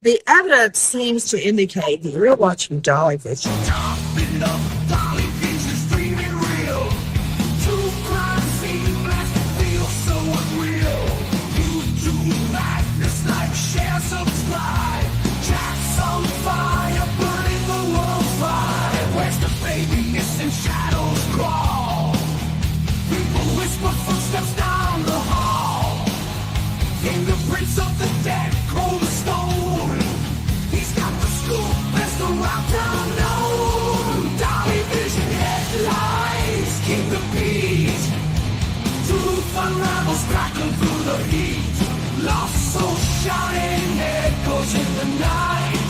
The evidence seems to indicate that you're watching Dolly Vision. Dolly Vision streaming real. True crime scene blast feel so unreal. YouTube madness like share, subscribe. Jack's on fire, burning the world's fire. Where's the baby missing shadows crawl? People whisper footsteps down the hall. Fingerprints of the dead, cold as stone. He's got the scoop, best around town known. Dolly Vision headlines, King the Beat. Truth unravels, crackling through the heat. Lost soul shouting, echoes in the night.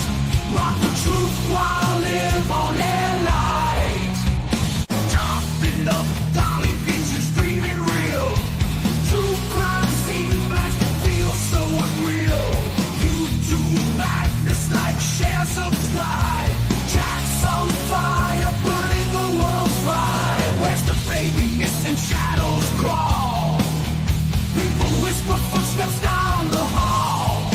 Rock the truth while live on air light. Topping up, Dolly Vision streaming real. True crime scene blast feels so unreal. YouTube madness like share, subscribe. Jack's on fire, burning the world's fire. Where's the baby missing shadows crawl? People whisper footsteps down the hall.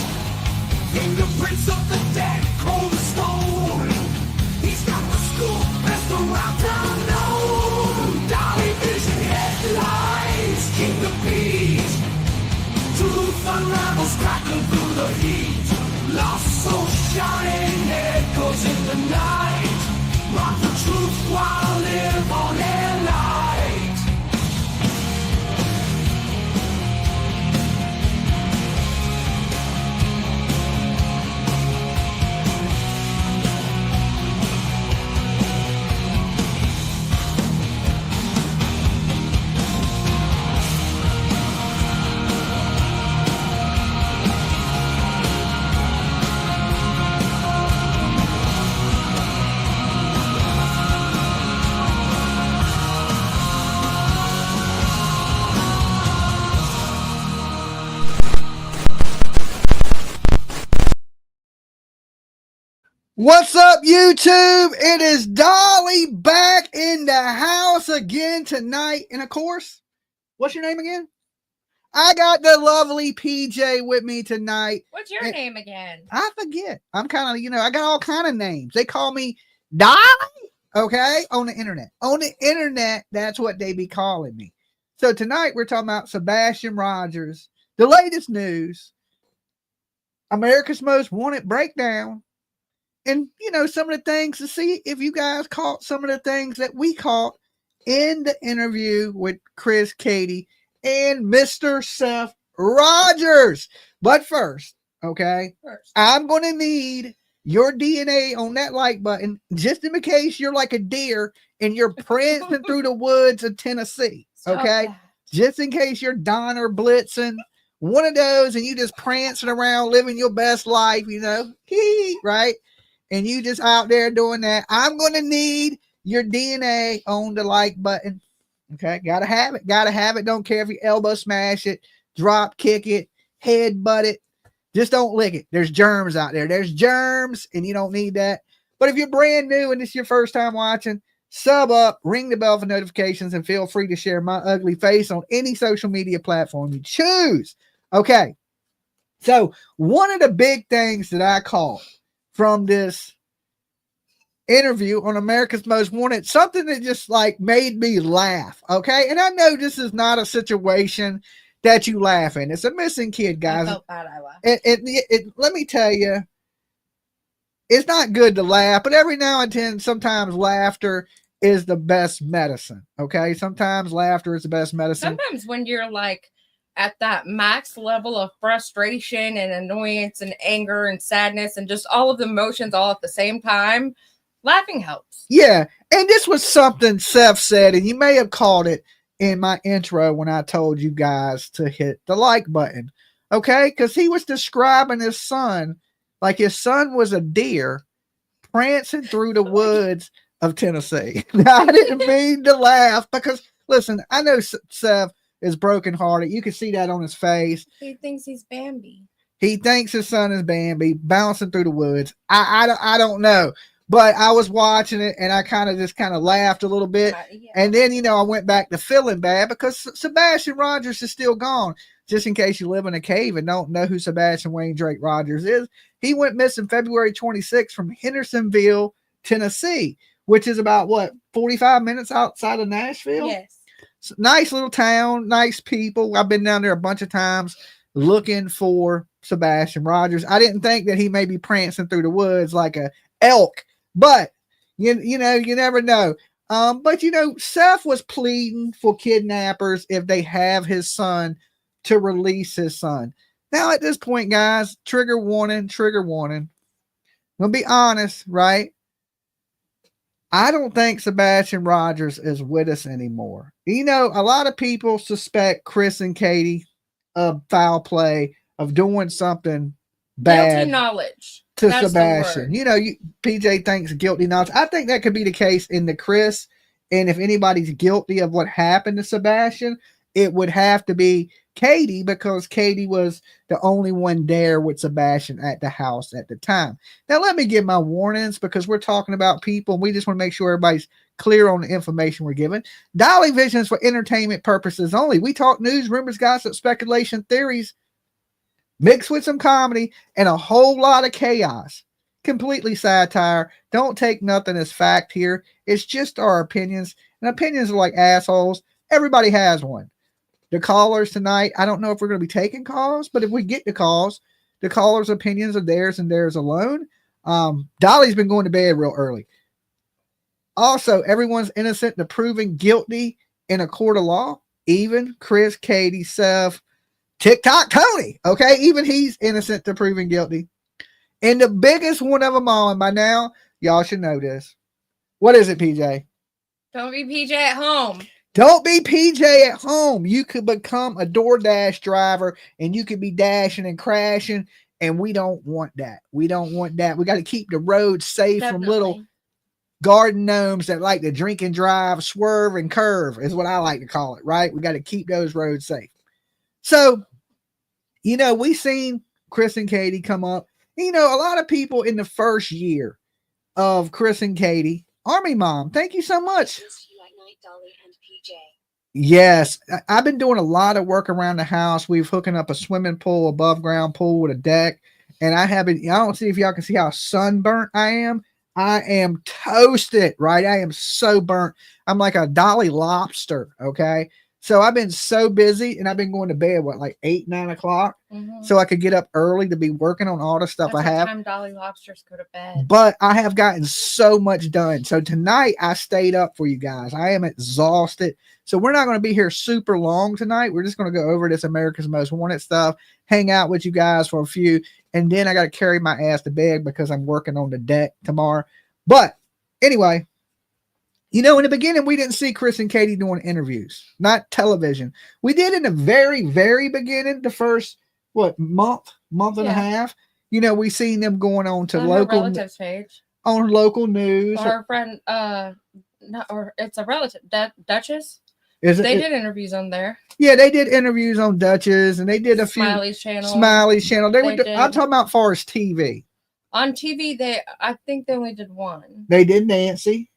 Fingerprints of the dead, cold as stone. He's got the scoop, best around town known. Dolly Vision headlines, King the Beat. Truth unravels, crackling through the heat. Lost soul shouting, echoes in the night. Rock the truth while live on air light. What's up, YouTube? It is Dolly back in the house again tonight. And of course, what's your name again? I got the lovely PJ with me tonight. What's your name again? I forget. I'm kind of, I got all kind of names. They call me Dolly. Okay. On the internet. On the internet, that's what they be calling me. So tonight we're talking about Sebastian Rogers, the latest news, America's Most Wanted breakdown. And, some of the things to see if you guys caught some of the things that we caught in the interview with Chris Cady and Mr. Seth Rogers. But first, I'm going to need your DNA on that like button, just in case you're like a deer and you're prancing through the woods of Tennessee. Okay. Just in case you're Donner Blitzen, one of those, and you just prancing around living your best life, right? And you just out there doing that. I'm going to need your DNA on the like button. Okay. Gotta have it. Gotta have it. Don't care if you elbow smash it, drop kick it, head butt it. Just don't lick it. There's germs out there. There's germs and you don't need that. But if you're brand new and this is your first time watching, sub up, ring the bell for notifications, and feel free to share my ugly face on any social media platform you choose. Okay. So one of the big things that I caught from this interview on America's Most Wanted, something that just like made me laugh. Okay. And I know this is not a situation that you laugh in. It's a missing kid, guys. I felt bad I laughed. Let me tell you, it's not good to laugh, but every now and then, sometimes laughter is the best medicine. Okay. Sometimes laughter is the best medicine. Sometimes when you're like at that max level of frustration and annoyance and anger and sadness and just all of the emotions all at the same time, laughing helps. Yeah. And this was something Seth said, and you may have caught it in my intro when I told you guys to hit the like button. Okay. Because he was describing his son like his son was a deer prancing through the woods of Tennessee. Now, I didn't mean to laugh because, listen, I know Seth, is brokenhearted. You can see that on his face. He thinks he's Bambi. He thinks his son is Bambi bouncing through the woods. I don't know, but I was watching it and I kind of laughed a little bit. Yeah. And then, you know, I went back to feeling bad because Sebastian Rogers is still gone. Just in case you live in a cave and don't know who Sebastian Wayne Drake Rogers is, he went missing February 26th from Hendersonville, Tennessee, which is about 45 minutes outside of Nashville? Yes. Nice little town, nice people. I've been down there a bunch of times looking for Sebastian Rogers. I didn't think that he may be prancing through the woods like a elk, but you know, you never know. But you know, Seth was pleading for kidnappers if they have his son to release his son. Now at this point, guys, trigger warning. I'm gonna be honest, right? I don't think Sebastian Rogers is with us anymore. You know, a lot of people suspect Chris and Katie of foul play, of doing something bad. Guilty knowledge To That's Sebastian. You know, PJ thinks guilty knowledge. I think that could be the case in the Chris. And if anybody's guilty of what happened to Sebastian, it would have to be Katie, because Katie was the only one there with Sebastian at the house at the time. Now, let me give my warnings, because we're talking about people and we just want to make sure everybody's clear on the information we're giving. Dolly Vision is for entertainment purposes only. We talk news, rumors, gossip, speculation, theories, mixed with some comedy and a whole lot of chaos. Completely satire. Don't take nothing as fact here. It's just our opinions, and opinions are like assholes. Everybody has one. The callers tonight, I don't know if we're going to be taking calls, but if we get the calls, the callers' opinions are theirs and theirs alone. Dolly's been going to bed real early. Also, everyone's innocent to proven guilty in a court of law. Even Chris, Katie, Seth, TikTok Tony. Okay, even he's innocent to proven guilty. And the biggest one of them all, and by now, y'all should know this. What is it, PJ? Don't be PJ at home. Don't be PJ at home. You could become a DoorDash driver and you could be dashing and crashing, and we don't want that. We don't want that. We got to keep the roads safe from little garden gnomes that like to drink and drive, swerve and curve is what I like to call it, right? We got to keep those roads safe. So, you know, we seen Chris and Katie come up. You know, a lot of people in the first year of Chris and Katie, Army Mom, thank you so much. Yes, I've been doing a lot of work around the house. We've hooking up a swimming pool, above ground pool with a deck. And I don't see if y'all can see how sunburnt I am. I am toasted, right? I am so burnt. I'm like a Dolly lobster, okay? So I've been so busy, and I've been going to bed, like 8, 9 o'clock, so I could get up early to be working on all the stuff I have. Time Dolly lobsters go to bed. But I have gotten so much done. So tonight I stayed up for you guys. I am exhausted. So we're not going to be here super long tonight. We're just going to go over this America's Most Wanted stuff, hang out with you guys for a few, and then I got to carry my ass to bed because I'm working on the deck tomorrow. But anyway, you know, in the beginning, we didn't see Chris and Katie doing interviews, not television. We did in the very, very beginning, the first, month and a half. You know, we seen them going on to local relatives page on local news. Our friend, it's a relative, Duchess. Did interviews on there. Yeah, they did interviews on Duchess, and they did a Smiley's few channel. Smiley's channel. I'm talking about far as TV. On TV, I think they only did one. They did Nancy.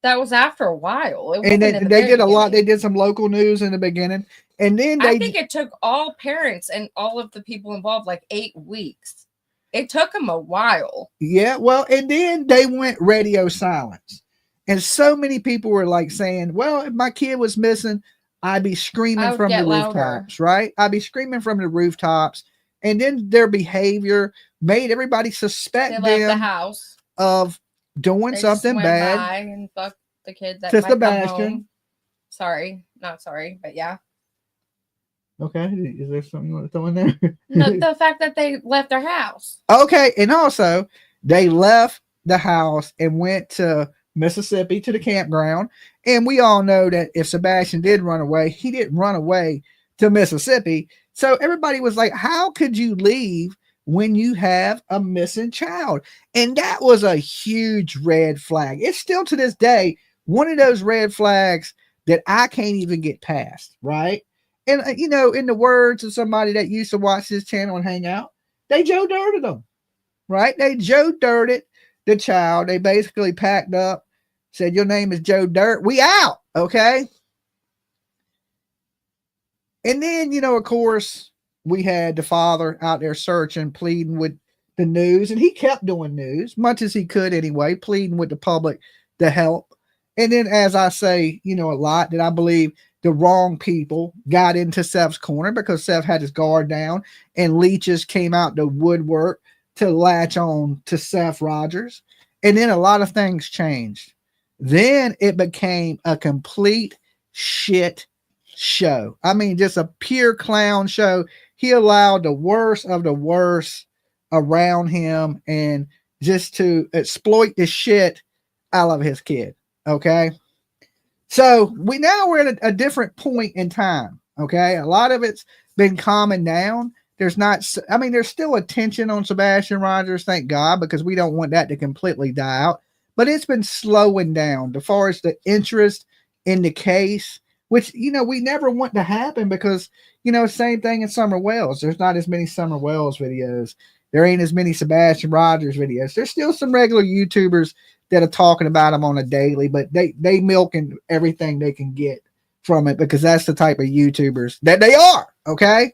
That was after a while. And they did a lot. They did some local news in the beginning. And then I think it took all parents and all of the people involved like 8 weeks. It took them a while. Yeah, well, and then they went radio silence. And so many people were like saying, well, if my kid was missing, I'd be screaming from the rooftops, right? I'd be screaming from the rooftops. And then their behavior made everybody suspect them the house of doing something bad. By and fucked the kid that to might Sebastian. come home. Sorry, not sorry, but yeah. Okay, is there something you want to throw in there? The fact that they left their house. Okay, and also they left the house and went to Mississippi to the campground. And we all know that if Sebastian did run away, he didn't run away to Mississippi. So everybody was like, how could you leave when you have a missing child? And that was a huge red flag. It's still to this day one of those red flags that I can't even get past, right? And you know, in the words of somebody that used to watch this channel and hang out, they Joe Dirted them, right? They Joe Dirted the child. They basically packed up, said, "Your name is Joe Dirt. We out." Okay. And then, you know, of course, we had the father out there searching, pleading with the news, and he kept doing news, much as he could anyway, pleading with the public to help. And then, as I say, you know, a lot, that I believe the wrong people got into Seth's corner because Seth had his guard down, and leeches came out the woodwork to latch on to Seth Rogers. And then a lot of things changed. Then it became a complete shit show. I mean, just a pure clown show. He allowed the worst of the worst around him and just to exploit the shit out of his kid. Okay. So we're at a different point in time. Okay. A lot of it's been calming down. There's not, I mean, there's still attention on Sebastian Rogers, thank God, because we don't want that to completely die out, but it's been slowing down as far as the interest in the case, which, you know, we never want to happen because, you know, same thing in Summer Wells. There's not as many Summer Wells videos. There ain't as many Sebastian Rogers videos. There's still some regular YouTubers that are talking about him on a daily, but they milking everything they can get from it because that's the type of YouTubers that they are. Okay.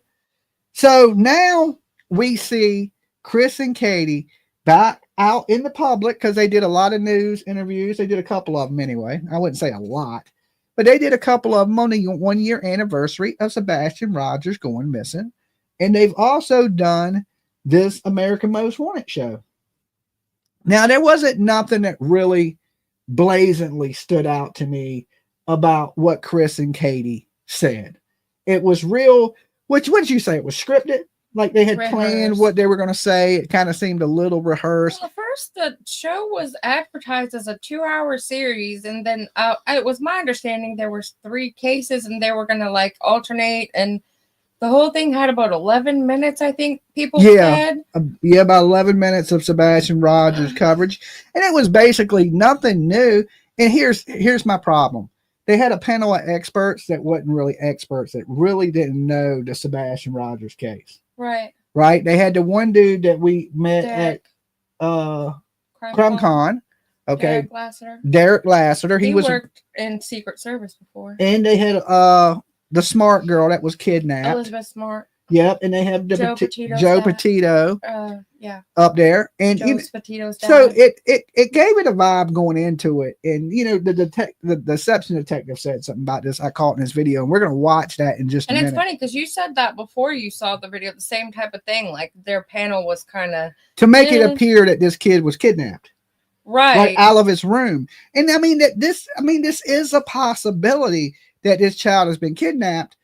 So now we see Chris and Katie back out in the public because they did a lot of news interviews. They did a couple of them anyway. I wouldn't say a lot. But they did a couple of them on the 1 year anniversary of Sebastian Rogers going missing. And they've also done this American Most Wanted show. Now, there wasn't nothing that really blazingly stood out to me about what Chris and Katie said. It was real, what did you say? It was scripted? Like they had planned what they were going to say. It kind of seemed a little rehearsed. Well, first, the show was advertised as a 2-hour series, and then it was my understanding there was 3 cases, and they were going to like alternate, and the whole thing had about 11 minutes, I think people said. Yeah, about 11 minutes of Sebastian Rogers coverage, and it was basically nothing new. And here's my problem. They had a panel of experts that wasn't really experts, that really didn't know the Sebastian Rogers case. Right. They had the one dude that we met at CrumCon. Okay. Derek Lassiter. He worked in Secret Service before. And they had the smart girl that was kidnapped. Elizabeth Smart. Yep, and they have Joe Petito yeah, up there, and so it gave it a vibe going into it. And you know, the deception detective said something about this. I caught in this video, and we're gonna watch that in just a minute. And it's funny because you said that before you saw the video, the same type of thing. Like their panel was kind of to make it appear that this kid was kidnapped, right, like out of his room. And I mean this is a possibility that this child has been kidnapped.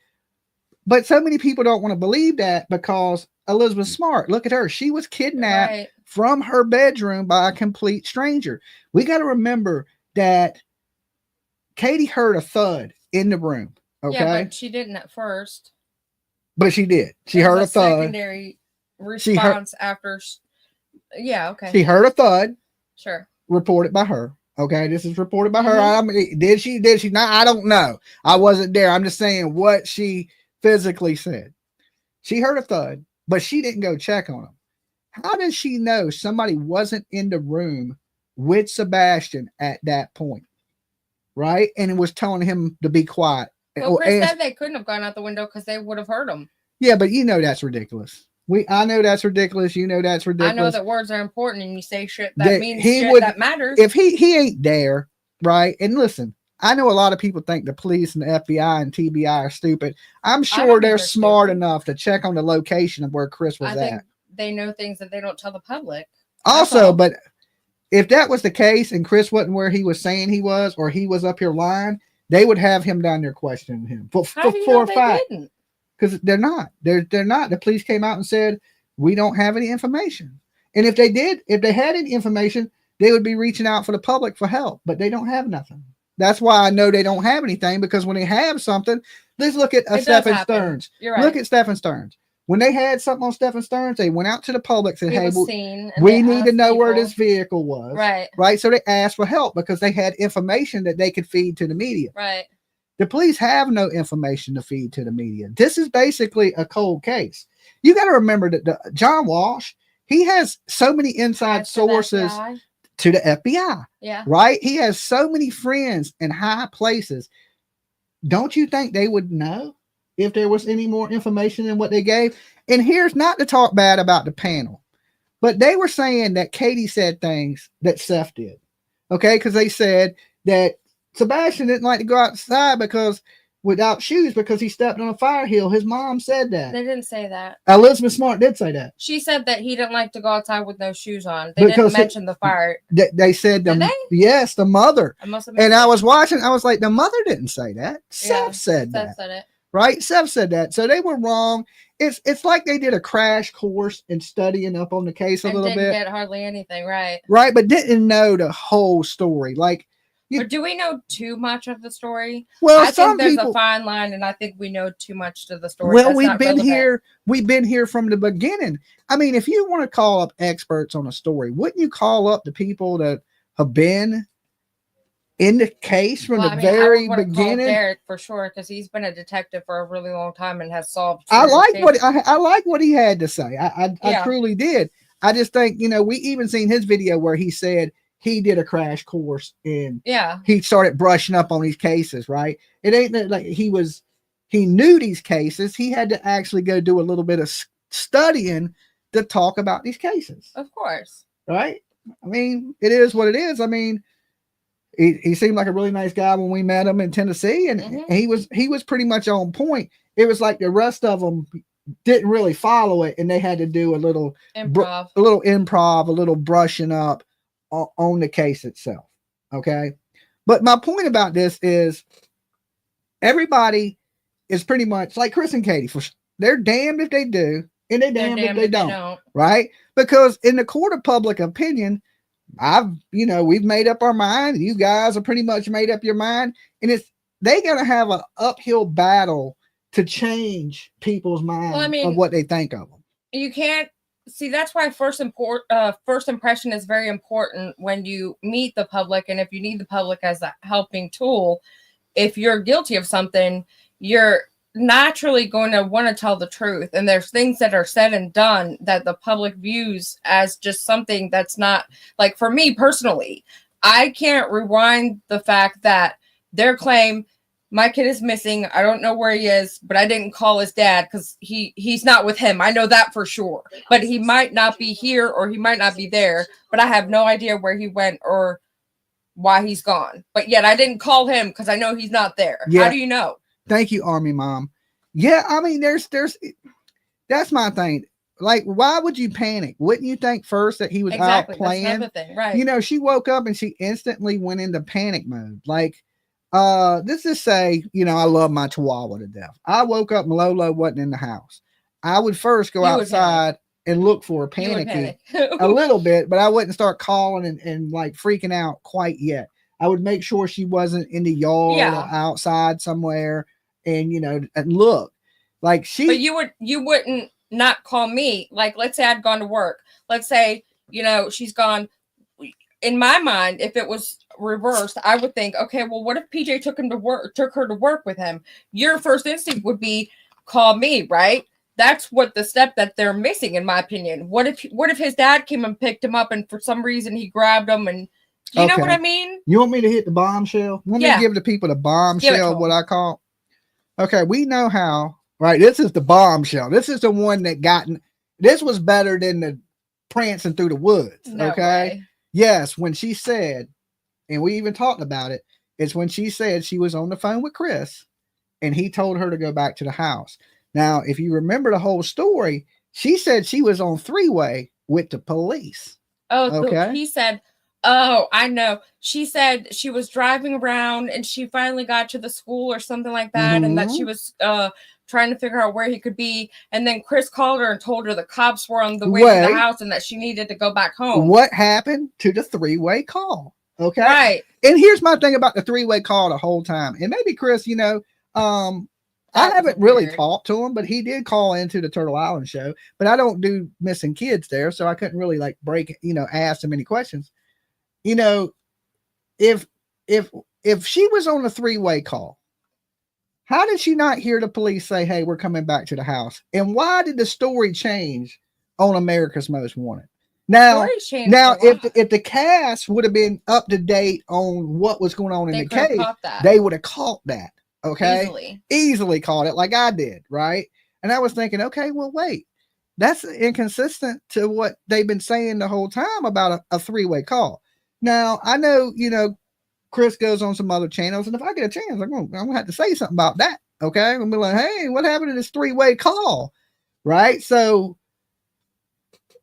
But so many people don't want to believe that because Elizabeth Smart, look at her. She was kidnapped from her bedroom by a complete stranger. We got to remember that Katie heard a thud in the room. Okay. Yeah, but she didn't at first. But she did. She heard a thud. Secondary response after. Yeah. Okay. She heard a thud. Sure. Reported by her. Okay. This is reported by her. I mean, did she not? I don't know. I wasn't there. I'm just saying what she physically said. She heard a thud, but she didn't go check on him. How does she know somebody wasn't in the room with Sebastian at that point? Right? And it was telling him to be quiet. Well, Chris said they couldn't have gone out the window because they would have heard him. Yeah, but you know that's ridiculous. I know that's ridiculous. You know that's ridiculous. I know that words are important, and you say shit that means shit that matters. If he ain't there, right? And listen, I know a lot of people think the police and the FBI and TBI are stupid. I'm sure they're smart enough to check on the location of where Chris was at. They know things that they don't tell the public. Also, but if that was the case and Chris wasn't where he was saying he was, or he was up here lying, they would have him down there questioning him for a fact. Because they're not. They're not. The police came out and said, we don't have any information. And if they had any information, they would be reaching out for the public for help, but they don't have nothing. That's why I know they don't have anything, because when they have something, let's look at Stephen Stearns. You're right. Look at Stephen Stearns. When they had something on Stephen Stearns, they went out to the public and said, hey, we need to know where this vehicle was. Right. Right. So they asked for help because they had information that they could feed to the media. Right. The police have no information to feed to the media. This is basically a cold case. You got to remember that John Walsh, he has so many inside sources to the FBI. Yeah. Right? He has so many friends in high places. Don't you think they would know if there was any more information than what they gave? And here's not to talk bad about the panel, but they were saying that Katie said things that Seth did. Okay? Because they said that Sebastian didn't like to go outside without shoes because he stepped on a fire hill. His mom said that. They didn't say that. Elizabeth Smart did say that. She said that he didn't like to go outside with no shoes on. They didn't mention the fire. They said yes, the mother. And I was watching. I was like, the mother didn't say that. Seth said that. Seth said it. Right? Seth said that. So they were wrong. It's like they did a crash course in studying up on the case a little bit. Didn't get hardly anything right. Right, but didn't know the whole story. Like. Or do we know too much of the story? Well, I think there's a fine line, and I think we know too much to the story. Well, we've been here from the beginning. I mean, if you want to call up experts on a story, wouldn't you call up the people that have been in the case from the very beginning? Derek for sure, because he's been a detective for a really long time and has solved. I like what he had to say. I truly did. I just think, we even seen his video where he said he did a crash course and he started brushing up on these cases, right? It ain't like he knew these cases. He had to actually go do a little bit of studying to talk about these cases. Of course. Right? I mean, it is what it is. I mean, he seemed like a really nice guy when we met him in Tennessee, and he was pretty much on point. It was like the rest of them didn't really follow it, and they had to do a little improv, a little brushing up on the case itself. Okay. But my point about this is everybody is pretty much like Chris and Katie. They're damned if they do, and they're damned if they don't. Right? Because in the court of public opinion, we've made up our mind. You guys are pretty much made up your mind. And they gotta have an uphill battle to change people's mind of what they think of them. You can't see, that's why first impression is very important when you meet the public. And if you need the public as a helping tool, if you're guilty of something, you're naturally going to want to tell the truth. And there's things that are said and done that the public views as just something that's not, like, for me personally, I can't rewind the fact that their claim, my kid is missing, I don't know where he is, but I didn't call his dad because he's not with him. I know that for sure. But he might not be here or he might not be there. But I have no idea where he went or why he's gone. But yet I didn't call him because I know he's not there. Yeah. How do you know? Thank you, Army Mom. Yeah, I mean, that's my thing. Like, why would you panic? Wouldn't you think first that he was out playing? That's another thing, right? She woke up and she instantly went into panic mode. Like, let's just say, I love my Chihuahua to death. I woke up and Lolo wasn't in the house. I would first go outside and look for a panicky a little bit, but I wouldn't start calling and like freaking out quite yet. I would make sure she wasn't in the yard or outside somewhere, and and look like But you wouldn't not call me. Like, let's say I'd gone to work. Let's say she's gone. In my mind, if it was reversed, I would think, okay, well, what if PJ took her to work with him? Your first instinct would be call me, right? That's what the step that they're missing, in my opinion. What if his dad came and picked him up and for some reason he grabbed him and you know what I mean? You want me to hit the bombshell? Want me to give the people the bombshell, what I call? Okay, we know how, right? This is the bombshell. This is the one that this was better than the prancing through the woods. No okay. Way. Yes, when she said, and we even talked about it, it's when she said she was on the phone with Chris and he told her to go back to the house. Now, if you remember the whole story, she said she was on three-way with the police. Oh, okay. He said, oh, I know. She said she was driving around and she finally got to the school or something like that, and that she was trying to figure out where he could be. And then Chris called her and told her the cops were on the way to the house and that she needed to go back home. What happened to the three-way call? Okay. Right. And here's my thing about the three-way call the whole time. And maybe Chris, I haven't really talked to him, but he did call into the Turtle Island show, but I don't do missing kids there. So I couldn't really ask him any questions. If she was on a three-way call How did she not hear the police say, hey, we're coming back to the house? And why did the story change on America's Most Wanted? Now, if the cast would have been up to date on what was going on in the case, they would have caught that. Okay. Easily caught it like I did. Right. And I was thinking, okay, well, wait, that's inconsistent to what they've been saying the whole time about a three-way call. Now, I know, you know, Chris goes on some other channels, and if I get a chance, I'm gonna have to say something about that. Okay, I'm gonna be like, hey, what happened to this three-way call? Right. So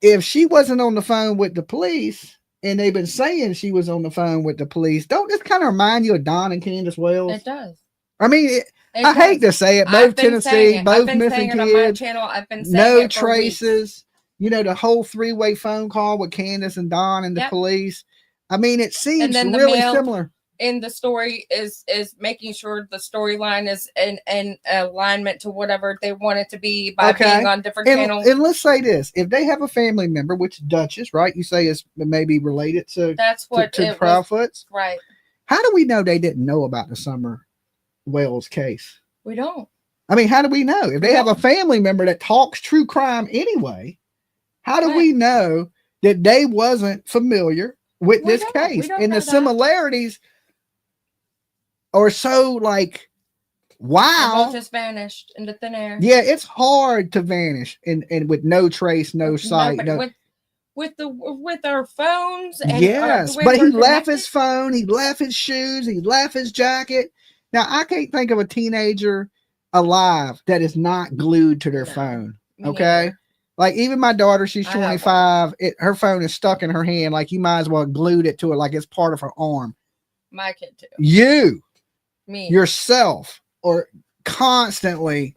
if she wasn't on the phone with the police, and they've been saying she was on the phone with the police, don't this kind of remind you of Don and Candace Wells? It does. I mean, I hate to say it. Both Tennessee, both missing kids. I've been saying no traces. You know, the whole three-way phone call with Candace and Don and the police. I mean, it seems really similar. In the story is making sure the storyline is in alignment to whatever they want it to be by being on different channels. And let's say this: if they have a family member, which Duchess, right? You say is maybe related to to Proudfoots, right? How do we know they didn't know about the Summer Wells case? We don't. I mean, how do we know if they have a family member that talks true crime anyway? How do we know that they wasn't familiar with this case? And the similarities are so like, wow, just vanished into thin air. Yeah, it's hard to vanish and with no trace, no sight, with our phones. And yes, but he left his phone, he left his shoes, he left his jacket. Now I can't think of a teenager alive that is not glued to their phone. Okay. Like even my daughter, she's 25. Her phone is stuck in her hand. Like you might as well glued it to it, like it's part of her arm. My kid too. Me, yourself, or constantly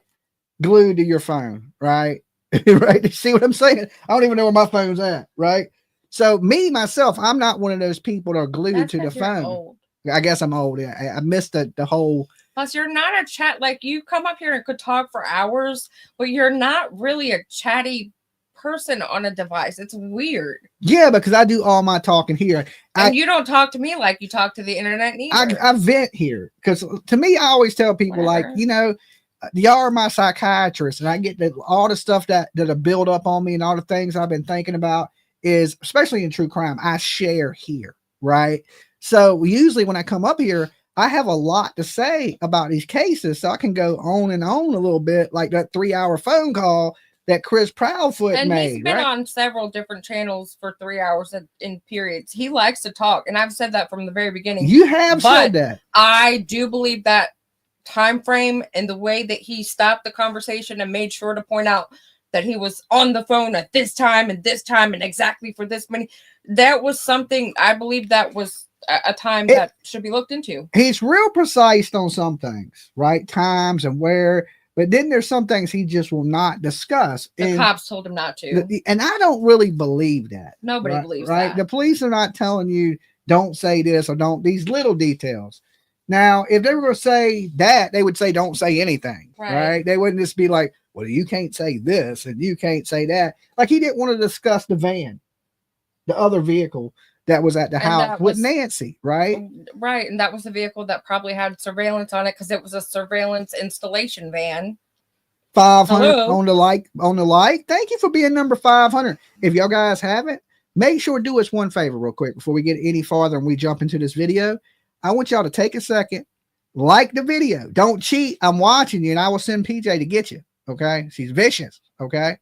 glued to your phone, right? Right? You see what I'm saying? I don't even know where my phone's at, right? So me myself, I'm not one of those people that are glued to the phone. Old. I guess I'm old. I missed the whole. Plus, you're not a chat, like you come up here and could talk for hours, but you're not really a chatty person on a device. It's weird. Yeah, because I do all my talking here. And you don't talk to me like you talk to the internet neither. I vent here because to me, I always tell people like, you know, y'all are my psychiatrist, and I get that all the stuff that'll build up on me and all the things I've been thinking about is, especially in true crime, I share here, right? So usually when I come up here, I have a lot to say about these cases, so I can go on and on a little bit, like that 3-hour phone call that Chris Proudfoot made. And he's been on several different channels for 3 hours in periods. He likes to talk, and I've said that from the very beginning. You have said that. I do believe that time frame and the way that he stopped the conversation and made sure to point out that he was on the phone at this time and exactly for this many. That was something I believe that was a time that should be looked into. He's real precise on some things, right? Times and where, but then there's some things he just will not discuss. The cops told him not to. And I don't really believe that. Nobody believes that. The police are not telling you don't say this or don't, these little details. Now, if they were going to say that, they would say don't say anything, right? They wouldn't just be like, well, you can't say this and you can't say that. Like he didn't want to discuss the van, the other vehicle that was at the house with Nancy, right? Right. And that was the vehicle that probably had surveillance on it because it was a surveillance installation van. 500 on the like. Thank you for being number 500. If y'all guys haven't, make sure to do us one favor real quick before we get any farther and we jump into this video. I want y'all to take a second, like the video. Don't cheat. I'm watching you and I will send PJ to get you. Okay. She's vicious. Okay.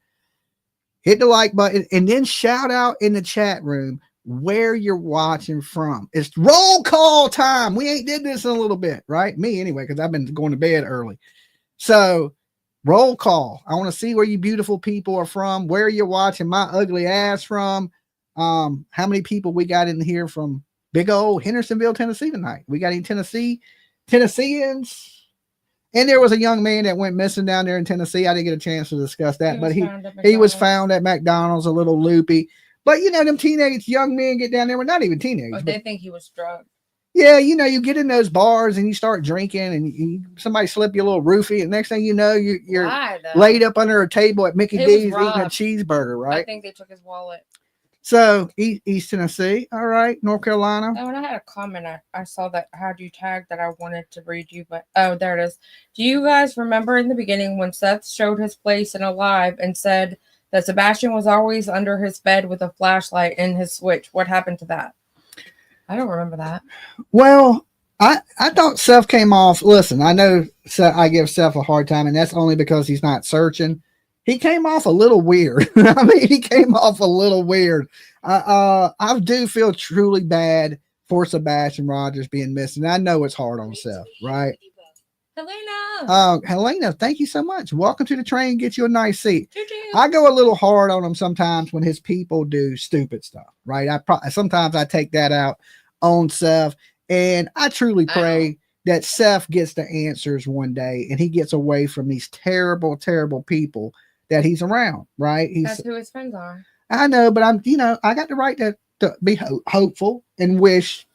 Hit the like button and then shout out in the chat room where you're watching from. It's roll call time. We ain't did this in a little bit, right? Me anyway, because I've been going to bed early. So roll call. I want to see where you beautiful people are from, where you're watching my ugly ass from. How many people we got in here from big old Hendersonville, Tennessee tonight? We got any Tennesseans? And there was a young man that went missing down there in Tennessee. I didn't get a chance to discuss that, but he was found at McDonald's, a little loopy. But you know, them teenage young men get down there. Well, not even teenage. But they think he was drugged. Yeah, you know, you get in those bars and you start drinking, and somebody slip you a little roofie, and next thing you know, you're laid up under a table at Mickey D's eating a cheeseburger, right? I think they took his wallet. So East Tennessee, all right, North Carolina. Oh, and I had a comment. I saw that had you tagged that I wanted to read you, but oh, there it is. Do you guys remember in the beginning when Seth showed his place in a live and said that Sebastian was always under his bed with a flashlight in his switch? What happened to that? I don't remember that. Well, I thought Seth came off. Listen, I know I give Seth a hard time, and that's only because he's not searching. He came off a little weird. I mean, he came off a little weird. I do feel truly bad for Sebastian Rogers being missing. I know it's hard on Seth, right? Helena. Helena, thank you so much. Welcome to the train. Get you a nice seat. Choo-choo. I go a little hard on him sometimes when his people do stupid stuff, right? Sometimes I take that out on Seth, and I truly pray that Seth gets the answers one day and he gets away from these terrible, terrible people that he's around, right? That's who his friends are. I know, but I got the right to be hopeful and wish,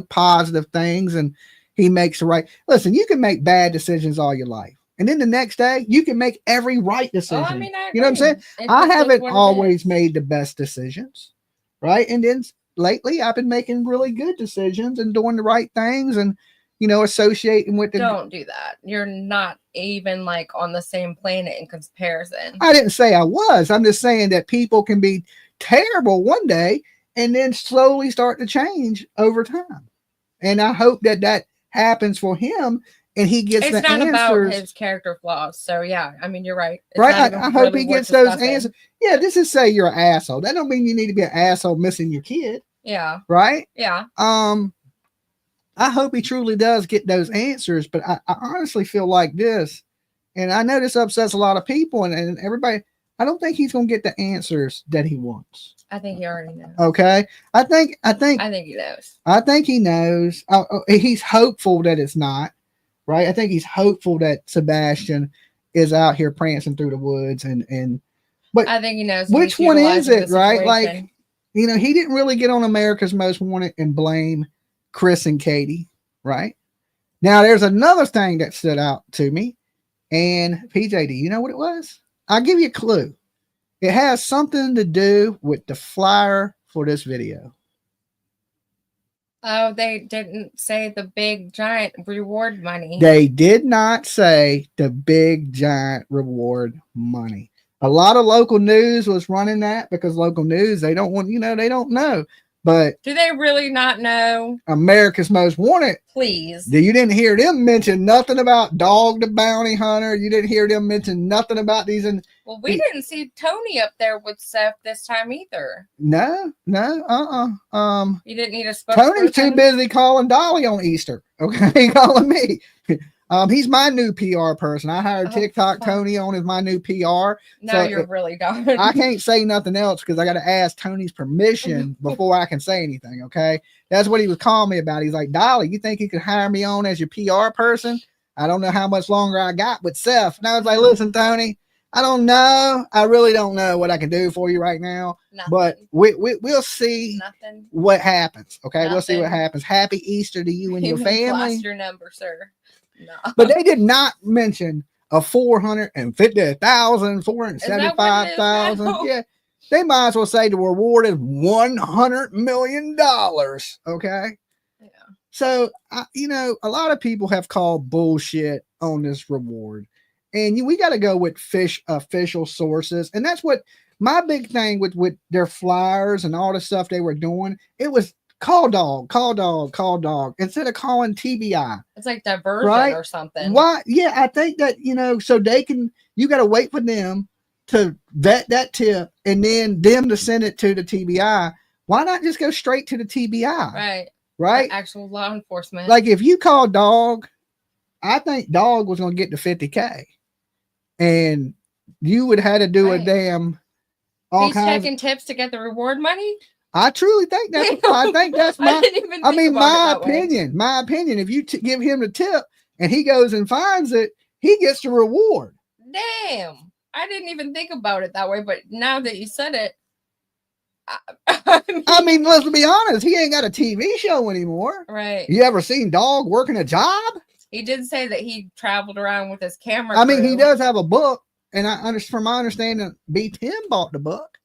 positive things, and he makes the right. Listen, you can make bad decisions all your life, and then the next day you can make every right decision. Oh, I mean, you know what I'm saying? I haven't always made the best decisions, right? And then lately I've been making really good decisions and doing the right things, and associating with the. Don't do that. You're not even like on the same planet in comparison. I didn't say I was. I'm just saying that people can be terrible one day and then slowly start to change over time. And I hope that happens for him and he gets the answers. It's not about his character flaws. So yeah, I mean, you're right. It's right. I hope he gets those answers. Yeah, this is say you're an asshole. That don't mean you need to be an asshole missing your kid. Yeah. Right? Yeah. I hope he truly does get those answers, but I honestly feel like this, and I know this upsets a lot of people and everybody. I don't think he's going to get the answers that he wants. I think he already knows. Okay. I think he knows. I think he knows. He's hopeful that it's not, right? I think he's hopeful that Sebastian is out here prancing through the woods but I think he knows. Which one is it, right? Like, he didn't really get on America's Most Wanted and blame Chris and Katie, right? Now, there's another thing that stood out to me. And PJ, do you know what it was? I'll give you a clue. It has something to do with the flyer for this video. Oh, they didn't say the big giant reward money. They did not say the big giant reward money. A lot of local news was running that because local news, they don't want, they don't know. But do they really not know? America's Most Wanted. Please. You didn't hear them mention nothing about Dog the Bounty Hunter. You didn't hear them mention nothing about these. Well, we didn't see Tony up there with Seth this time either. No. You didn't need a spokesperson. Tony's too busy calling Dolly on Easter. Okay, calling me. He's my new PR person. I hired TikTok Tony on as my new PR. Now so you're really done. I can't say nothing else because I got to ask Tony's permission before I can say anything. Okay, that's what he was calling me about. He's like, Dolly, you think you could hire me on as your PR person? I don't know how much longer I got with Seth. And I was like, listen, Tony, I don't know. I really don't know what I can do for you right now. Nothing. But we'll see what happens. Okay, we'll see what happens. Happy Easter to you and your family. Lost your number, sir. No. But they did not mention a 450,000, 475,000. Yeah, they might as well say the reward is $100 million. Okay. Yeah. So a lot of people have called bullshit on this reward, and we got to go with official sources, and that's what my big thing with their flyers and all the stuff they were doing. It was call dog instead of calling TBI. It's like diversion or something. Why? Yeah, I think that, so you got to wait for them to vet that tip and then them to send it to the TBI. Why not just go straight to the TBI? Right. The actual law enforcement. Like if you call dog, I think dog was going to get the 50K and you would have to do a damn. He's taking tips to get the reward money. I truly think that's. I think that's my. My opinion. My opinion. If you give him the tip and he goes and finds it, he gets the reward. Damn, I didn't even think about it that way. But now that you said it, I mean, let's be honest. He ain't got a TV show anymore. Right. You ever seen Dog working a job? He did say that he traveled around with his camera. I mean, he does have a book, and from my understanding, B10 bought the book.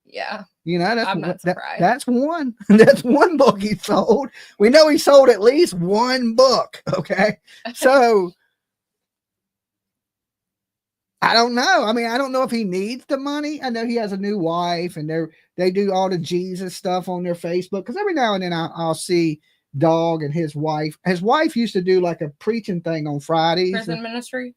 Yeah. You know, I'm not surprised. that's one. That's one book he sold. We know he sold at least one book. Okay. So I don't know. I mean, I don't know if he needs the money. I know he has a new wife and they do all the Jesus stuff on their Facebook. Because every now and then I'll see Dog and his wife. His wife used to do like a preaching thing on Fridays. Prison ministry?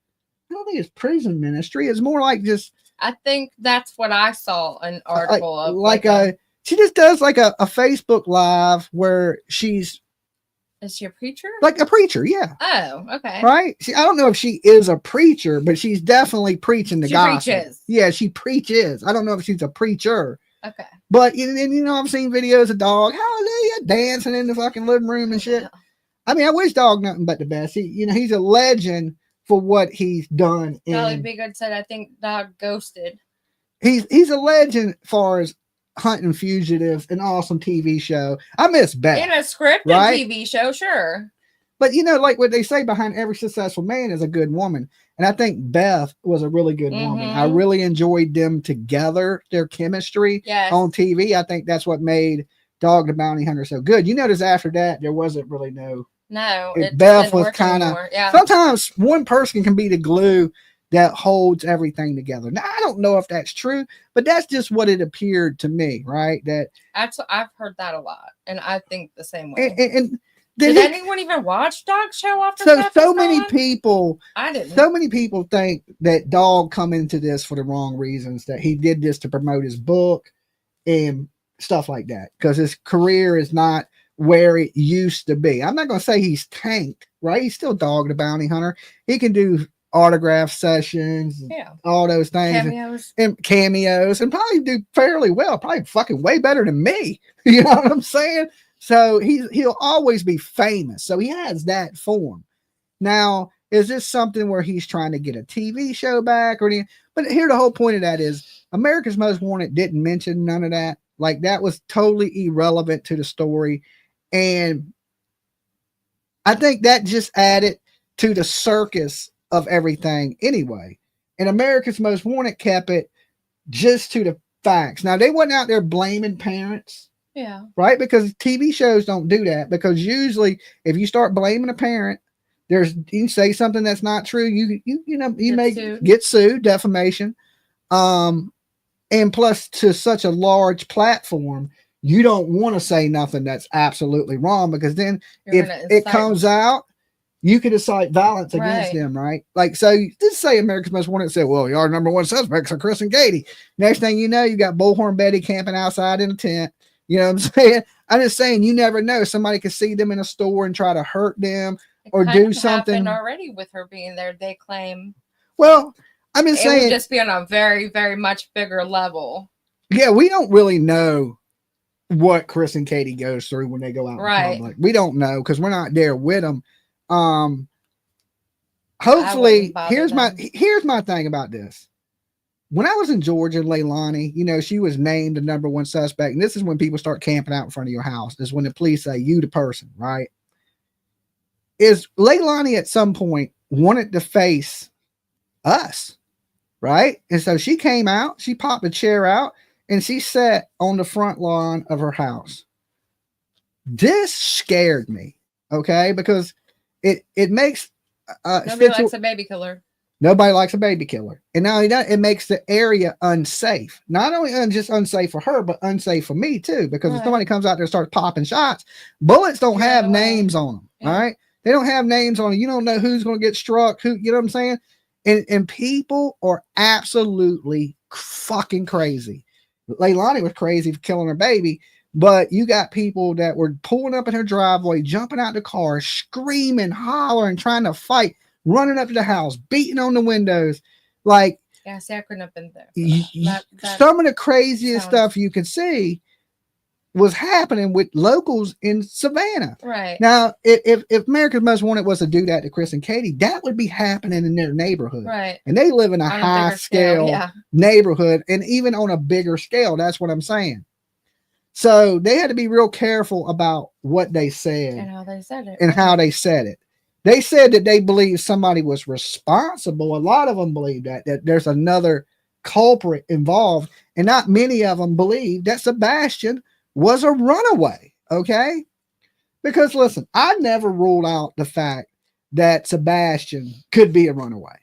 I don't think it's prison ministry. It's more like just. I think that's what I saw an article of. She just does like a Facebook Live where she's. Is she a preacher? Like a preacher, yeah. Oh, okay. Right? I don't know if she is a preacher, but she's definitely preaching the gospel. Preaches. Yeah, she preaches. I don't know if she's a preacher. Okay. But, I've seen videos of Dog, hallelujah, dancing in the fucking living room and shit. I mean, I wish Dog nothing but the best. He's a legend for what he's done. Dolly Biggood said, I think Dog ghosted. He's a legend as far as Hunting Fugitives, an awesome TV show. I miss Beth. In a scripted TV show, sure. But like what they say, behind every successful man is a good woman. And I think Beth was a really good woman. I really enjoyed them together, their chemistry on TV. I think that's what made Dog the Bounty Hunter so good. You notice after that, there wasn't really No. Beth was kind of, sometimes one person can be the glue that holds everything together. Now, I don't know if that's true, but that's just what it appeared to me, right? I've heard that a lot, and I think the same way. And did anyone even watch Dog show after that? So many people, I didn't. So many people think that Dog come into this for the wrong reasons, that he did this to promote his book and stuff like that, because his career is not where it used to be. I'm not going to say he's tanked, right? He's still Dog the Bounty Hunter. He can do autograph sessions, all those things, and cameos, and probably do fairly well, probably fucking way better than me. You know what I'm saying? So he'll always be famous. So he has that form. Now, is this something where he's trying to get a TV show back or anything? But here, the whole point of that is America's Most Wanted didn't mention none of that. Like, that was totally irrelevant to the story. And I think that just added to the circus of everything anyway. And America's Most Wanted kept it just to the facts. Now, they wasn't out there blaming parents. Yeah. Right? Because TV shows don't do that. Because usually if you start blaming a parent, you say something that's not true, you may get sued, defamation. And plus, to such a large platform, you don't want to say nothing that's absolutely wrong, because then if it comes out, you could incite violence against them, right? Like, so just say America's Most Wanted said, well, your number one suspects are Chris and Katie. Next thing you know, you got Bullhorn Betty camping outside in a tent. You know what I'm saying? I'm just saying, you never know. Somebody could see them in a store and try to hurt them or do something. Already with her being there, they claim. Well, I'm just saying, it would just be on a very, very much bigger level. Yeah, we don't really know what Chris and Katie goes through when they go out in public. We don't know because we're not there with them. Hopefully, here's my thing about this. When I was in Georgia, Leilani, she was named the number one suspect. And this is when people start camping out in front of your house. This is when the police say, you the person, right? Is Leilani at some point wanted to face us, right? And so she came out, she popped a chair out, and she sat on the front lawn of her house. This scared me, okay? Because it makes... Nobody likes a baby killer. Nobody likes a baby killer. And not only that, it makes the area unsafe. Not only just unsafe for her, but unsafe for me too. Because if somebody comes out there and starts popping shots, bullets don't have names on them. All right. They don't have names on them. You don't know who's going to get struck. You know what I'm saying? And people are absolutely fucking crazy. Leilani was crazy for killing her baby. But you got people that were pulling up in her driveway, jumping out the car, screaming, hollering, trying to fight, running up to the house, beating on the windows. Like, yeah, see, I couldn't have been there. Some of the craziest stuff you could see was happening with locals in Savannah. Right. Now, if America's Most Wanted was to do that to Chris and Katie, that would be happening in their neighborhood. Right. And they live in a high scale neighborhood, and even on a bigger scale. That's what I'm saying. So they had to be real careful about what they said and how they said it. And how they said it. They said that they believe somebody was responsible. A lot of them believe that there's another culprit involved, and not many of them believe that Sebastian was a runaway. Okay, because listen, I never ruled out the fact that Sebastian could be a runaway.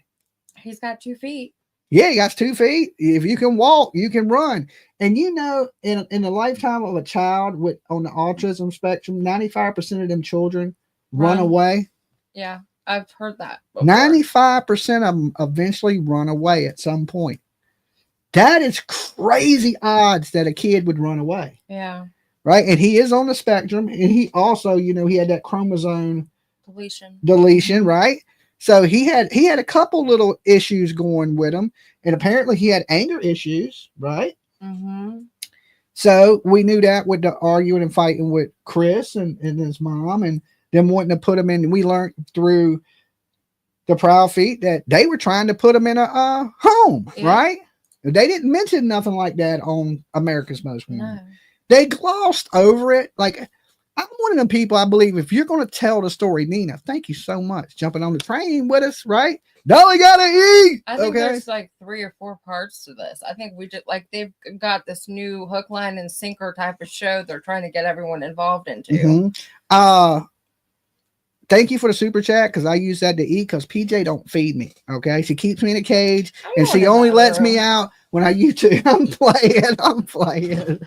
He's got 2 feet. Yeah, he got 2 feet. If you can walk, you can run. And you know, in the lifetime of a child with on the autism spectrum, 95% of them children run away. Yeah, I've heard that before. 95% of them eventually run away at some point. That is crazy odds that a kid would run away. Yeah. Right. And he is on the spectrum. And he also, you know, he had that chromosome deletion, right? So he had a couple little issues going with him. And apparently he had anger issues, right? Mm-hmm. So we knew that with the arguing and fighting with Chris and his mom and them wanting to put him in. We learned through the Proud Feet that they were trying to put him in a home, right? They didn't mention nothing like that on America's Most Wanted. No. They glossed over it. Like, I'm one of them people, I believe, if you're going to tell the story, Nina, thank you so much. Jumping on the train with us, right? Dolly gotta eat. I think there's like 3 or 4 parts to this. I think we just like they've got this new hook, line, and sinker type of show they're trying to get everyone involved into. Mm-hmm. Thank you for the super chat because I use that to eat because PJ don't feed me. Okay, she keeps me in a cage and she only lets me out when I YouTube. I'm playing.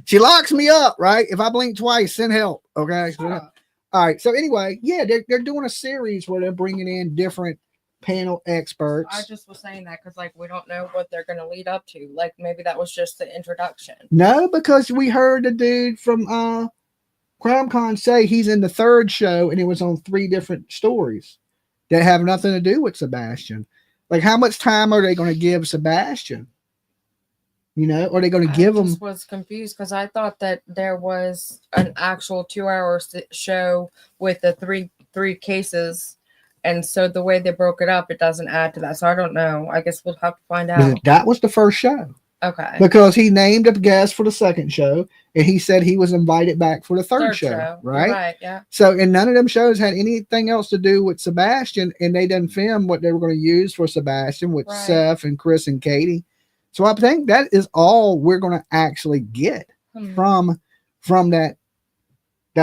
She locks me up, right? If I blink twice, send help. Okay. All right. So anyway, yeah, they're doing a series where they're bringing in different panel experts. I just was saying that because like we don't know what they're going to lead up to. Like maybe that was just the introduction. No, because we heard the dude from CrimeCon say he's in the 3rd show and it was on 3 different stories that have nothing to do with Sebastian. Like, how much time are they going to give Sebastian? You know, are they going to give him? I just was confused because I thought that there was an actual 2-hour show with the three cases. And so the way they broke it up, it doesn't add to that. So I don't know. I guess we'll have to find out. That was the 1st show. Okay. Because he named a guest for the 2nd show and he said he was invited back for the 3rd show. Right? Right, yeah. So, and none of them shows had anything else to do with Sebastian, and they didn't film what they were going to use for Sebastian with Seth and Chris and Katie. So I think that is all we're going to actually get from that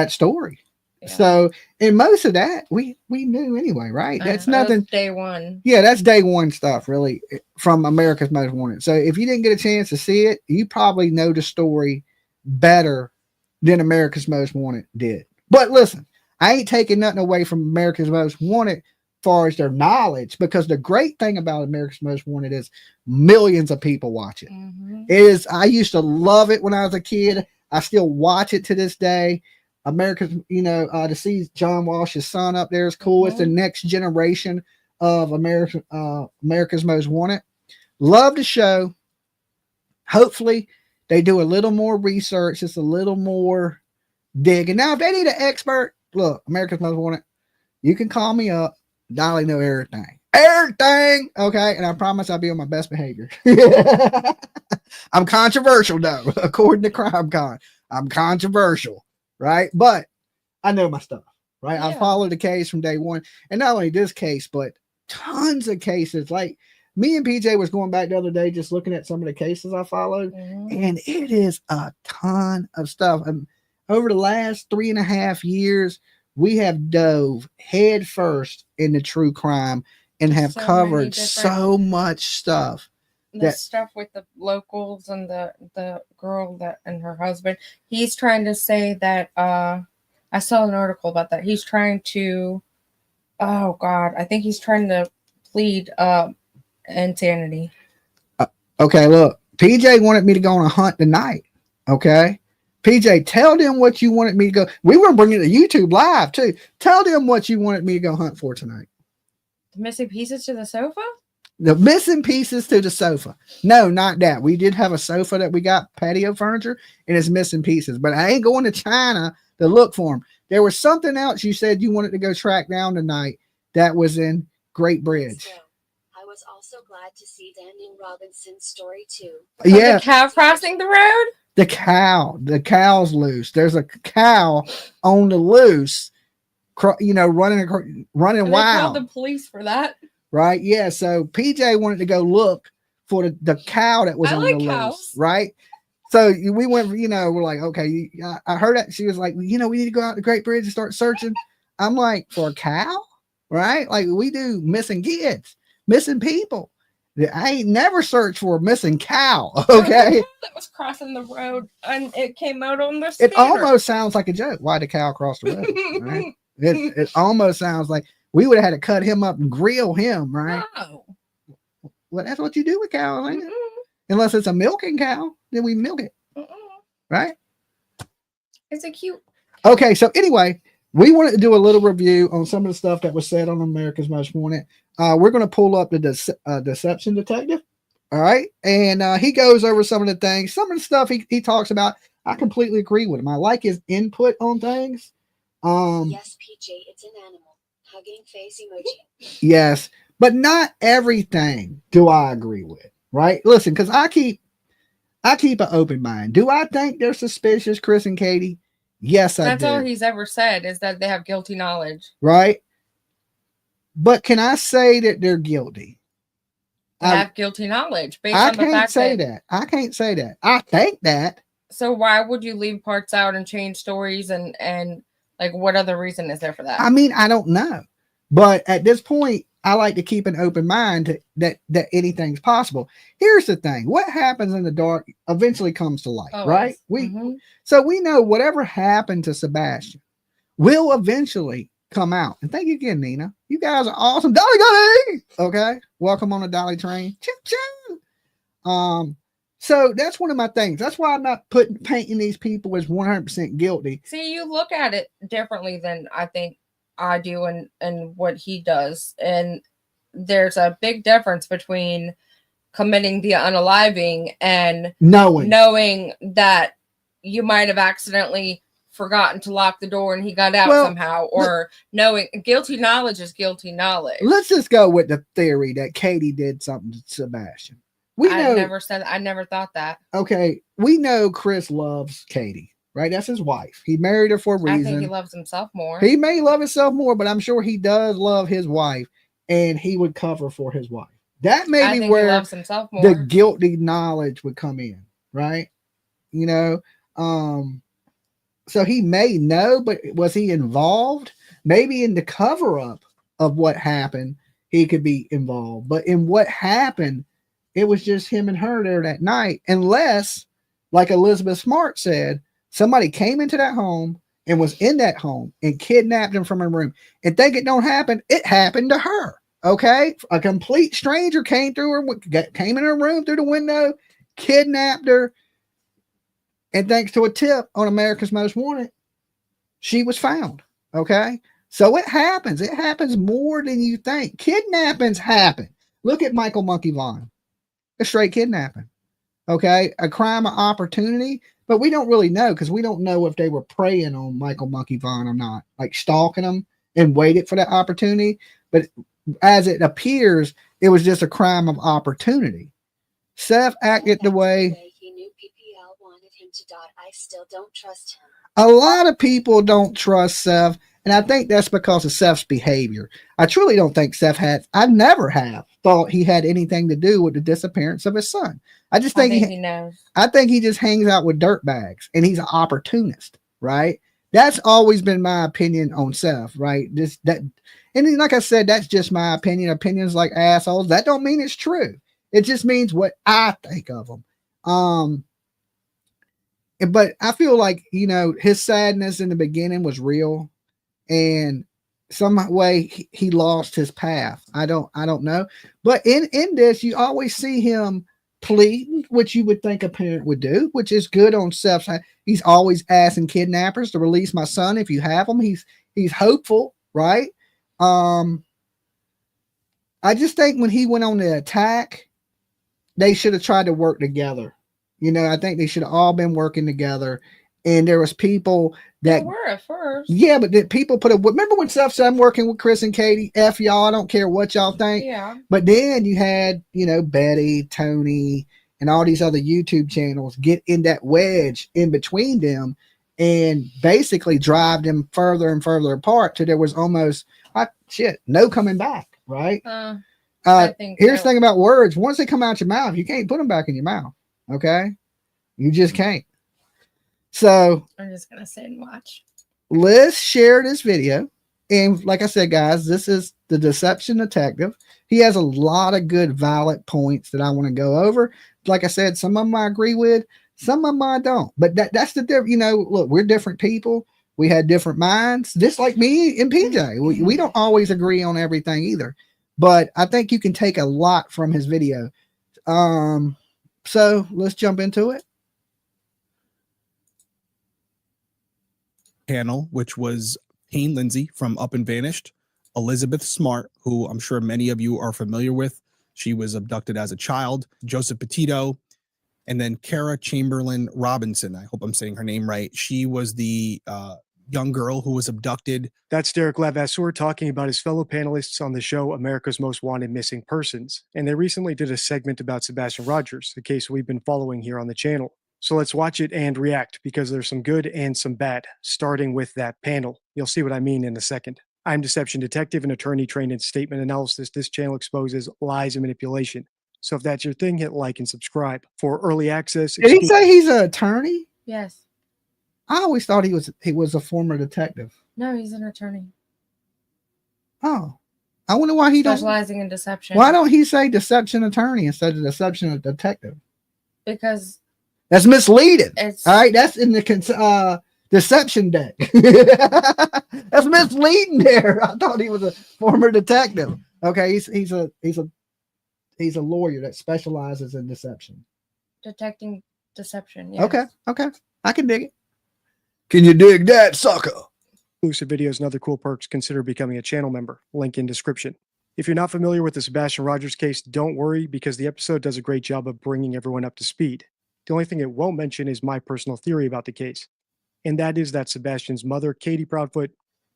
story. Yeah. So, and most of that we knew anyway, right? That's nothing. That's day one. Yeah, that's day one stuff, really, from America's Most Wanted. So, if you didn't get a chance to see it, you probably know the story better than America's Most Wanted did. But listen, I ain't taking nothing away from America's Most Wanted as far as their knowledge, because the great thing about America's Most Wanted is millions of people watch it. Mm-hmm. I used to love it when I was a kid. I still watch it to this day. America's, to see John Walsh's son up there is cool. Mm-hmm. It's the next generation of America's Most Wanted. Love the show. Hopefully they do a little more research, just a little more digging. Now, if they need an expert, look, America's Most Wanted, you can call me up. Dolly know everything. Everything. Okay. And I promise I'll be on my best behavior. I'm controversial though, according to CrimeCon. I'm controversial. Right. But I know my stuff. Right. Yeah. I followed the case from day one. And not only this case, but tons of cases. Like me and PJ was going back the other day, just looking at some of the cases I followed. Mm-hmm. And it is a ton of stuff. And over the last 3.5 years, we have dove head first into true crime and have covered so much stuff. The stuff with the locals and the girl and her husband. He's trying to say that I saw an article about that. He's trying to I think he's trying to plead insanity. Okay, look, PJ wanted me to go on a hunt tonight. Okay. PJ, tell them what you wanted me to go. We were bringing it to YouTube live too. Tell them what you wanted me to go hunt for tonight. The missing pieces to the sofa? The missing pieces to the sofa. No, not that. We did have a sofa that we got, patio furniture, and it's missing pieces. But I ain't going to China to look for them. There was something else you said you wanted to go track down tonight that was in Great Bridge. Still, I was also glad to see Daniel Robinson's story too. Yeah. The cow crossing the road? The cow's loose. There's a cow on the loose, running wild. They called the police for that. Right. Yeah. So PJ wanted to go look for the cow that was I on like the cows. loose, right? So we went, we're like, okay, I heard that. She was like, we need to go out to Great Bridge and start searching. I'm like, for a cow, right? Like we do missing kids, missing people. I ain't never searched for a missing cow, okay? That was crossing the road and it came out on the It speeder. almost sounds like a joke. Why the cow crossed the road, right? It almost sounds like we would have had to cut him up and grill him, right? No. Well, that's what you do with cows, ain't it? Unless it's a milking cow, then we milk it, right? It's a cute. Okay, so anyway, we wanted to do a little review on some of the stuff that was said on America's Most Wanted. We're going to pull up the Deception Detective, all right? And he goes over some of the things, some of the stuff he talks about. I completely agree with him. I like his input on things. Yes, PJ, it's an animal. Hugging face emoji. Yes, but not everything do I agree with, right? Listen, because I keep an open mind. Do I think they're suspicious, Chris and Katie? Yes, I do. That's all he's ever said is that they have guilty knowledge. Right? But can I say that they're guilty? They have guilty knowledge based on the can't fact say that. I can't say that. I think that. So why would you leave parts out and change stories and like what other reason is there for that? I mean, I don't know. But at this point, I like to keep an open mind that anything's possible. Here's the thing. What happens in the dark eventually comes to light, right? So we know whatever happened to Sebastian will eventually come out. And thank you again, Nina. You guys are awesome. Dolly! Okay. Welcome on the Dolly train. Choo choo. So that's one of my things. That's why I'm not painting these people as 100% guilty. See, you look at it differently than I think I do and what he does. And there's a big difference between committing the unaliving and knowing that you might have accidentally forgotten to lock the door and he got out somehow, or knowing guilty knowledge is guilty knowledge. Let's just go with the theory that Katie did something to Sebastian. I never thought that. Okay, we know Chris loves Katie, right? That's his wife. He married her for a reason. I think he loves himself more. He may love himself more, but I'm sure he does love his wife, and he would cover for his wife. That may be where he loves himself more. The guilty knowledge would come in, right? So he may know, but was he involved? Maybe in the cover up of what happened, he could be involved. But in what happened, it was just him and her there that night. Unless, like Elizabeth Smart said, somebody came into that home and was in that home and kidnapped him from her room. And think it don't happen, it happened to her. Okay? A complete stranger came in her room through the window, kidnapped her. And thanks to a tip on America's Most Wanted, she was found. Okay? So it happens. It happens more than you think. Kidnappings happen. Look at Michael Monkey Vaughn. A straight kidnapping. Okay? A crime of opportunity. But we don't really know because we don't know if they were preying on Michael Monkey Vaughn or not. Like stalking him and waited for that opportunity. But as it appears, it was just a crime of opportunity. Seth acted the way he knew PPL wanted him to die. I still don't trust him. A lot of people don't trust Seth, and I think that's because of Seth's behavior. I truly don't think I never have thought he had anything to do with the disappearance of his son. I think he knows. I think he just hangs out with dirtbags, and he's an opportunist, right? That's always been my opinion on Seth, right? And like I said, that's just my opinion. Opinions like assholes. That don't mean it's true. It just means what I think of him. But I feel like, his sadness in the beginning was real, and some way he lost his path. I don't know. But in this, you always see him pleading, which you would think a parent would do, which is good on Seth's side. He's always asking kidnappers to release my son if you have him. He's hopeful, right? I just think when he went on the attack, they should have tried to work together. I think they should have all been working together. And there was people that were at first. Yeah, but people remember when Seth said, I'm working with Chris and Katie, F y'all, I don't care what y'all think. Yeah. But then you had, Betty, Tony, and all these other YouTube channels get in that wedge in between them and basically drive them further and further apart till there was almost no coming back, right? I think Here's the thing about words. Once they come out your mouth, you can't put them back in your mouth. Okay? You just can't. So I'm just gonna sit and watch. let's share this video. And like I said, guys, this is the Deception Detective. He has a lot of good valid points that I want to go over. Like I said, some of them I agree with, some of them I don't. But that's the difference. You know, look, we're different people. We had different minds, just like me and PJ. We don't always agree on everything either. But I think you can take a lot from his video. So let's jump into it. Panel, which was Payne Lindsay from Up and Vanished, Elizabeth Smart, who I'm sure many of you are familiar with. She was abducted as a child, Joseph Petito, and then Kara Chamberlain Robinson. I hope I'm saying her name right. She was the young girl who was abducted. That's Derek Lavasseur talking about his fellow panelists on the show America's Most Wanted Missing Persons. And they recently did a segment about Sebastian Rogers, a case we've been following here on the channel. So let's watch it and react, because there's some good and some bad, starting with that panel. You'll see what I mean in a second. I'm Deception Detective, an attorney trained in statement analysis. This channel exposes lies and manipulation. So if that's your thing, hit like and subscribe. For early access... Did he say he's an attorney? Yes. I always thought he was a former detective. No, he's an attorney. Oh. I wonder why he specializing in deception. Why don't he say deception attorney instead of deception detective? Because that's misleading. It's, all right, that's in the deception deck. That's misleading there. I thought he was a former detective. Okay, he's a lawyer that specializes in deception. Detecting deception. Yes. Okay. I can dig it. Can you dig that, sucker? Exclusive videos and other cool perks, consider becoming a channel member. Link in description. If you're not familiar with the Sebastian Rogers case, don't worry, because the episode does a great job of bringing everyone up to speed. The only thing it won't mention is my personal theory about the case, and that is that Sebastian's mother, Katie Proudfoot,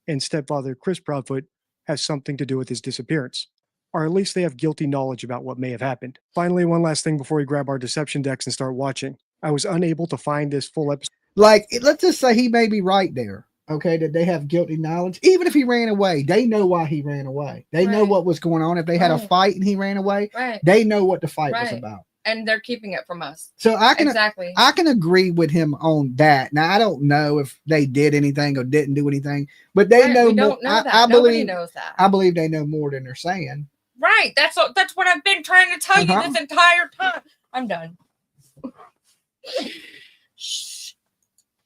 and stepfather, Chris Proudfoot, has something to do with his disappearance, or at least they have guilty knowledge about what may have happened. Finally, one last thing before we grab our deception decks and start watching. I was unable to find this full episode. Like, let's just say he may be right there. Okay, that they have guilty knowledge. Even if he ran away, they know why he ran away. They know what was going on. If they had a fight and he ran away, they know what the fight was about. And they're keeping it from us. So I can agree with him on that. Now I don't know if they did anything or didn't do anything, but they know. We don't know that. Nobody knows that. I believe they know more than they're saying. Right. That's what I've been trying to tell you this entire time. I'm done.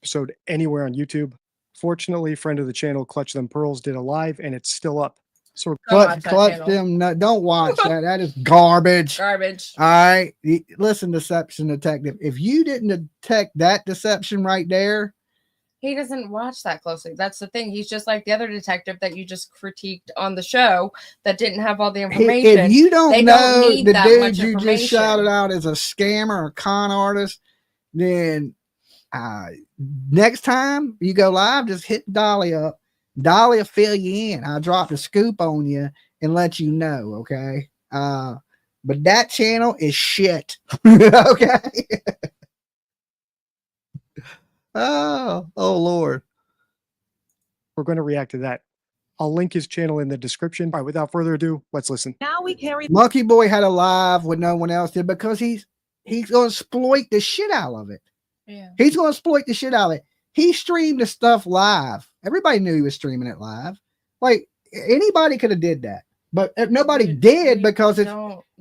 Episode anywhere on YouTube. Fortunately, friend of the channel, Clutch Them Pearls, did a live, and it's still up. So clutch them. No, don't watch that. That is garbage. Garbage. All right. Listen, Deception Detective. If you didn't detect that deception right there. He doesn't watch that closely. That's the thing. He's just like the other detective that you just critiqued on the show that didn't have all the information. If you don't know the dude you just shouted out as a scammer or con artist, then next time you go live, just hit Dolly up. Dolly will fill you in. I'll drop the scoop on you and let you know. Okay. But that channel is shit. Okay. Oh Lord. We're going to react to that. I'll link his channel in the description. All right, without further ado, let's listen. Now we carry Monkey Boy had a live when no one else did because he's going to exploit the shit out of it. Yeah. He's going to exploit the shit out of it. He streamed the stuff live. Everybody knew he was streaming it live. Like, anybody could have did that, but nobody did because it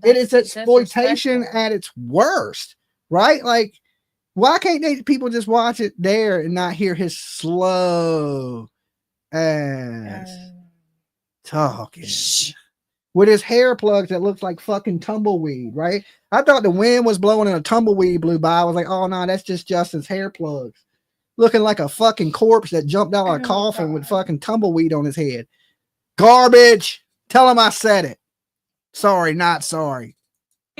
is exploitation at its worst, right? Like, why can't people just watch it there and not hear his slow ass talking with his hair plugs that looks like fucking tumbleweed, right? I thought the wind was blowing and a tumbleweed blew by. I was like, oh no, that's just Justin's hair plugs. Looking like a fucking corpse that jumped out of a coffin with fucking tumbleweed on his head. Garbage. Tell him I said it. Sorry, not sorry.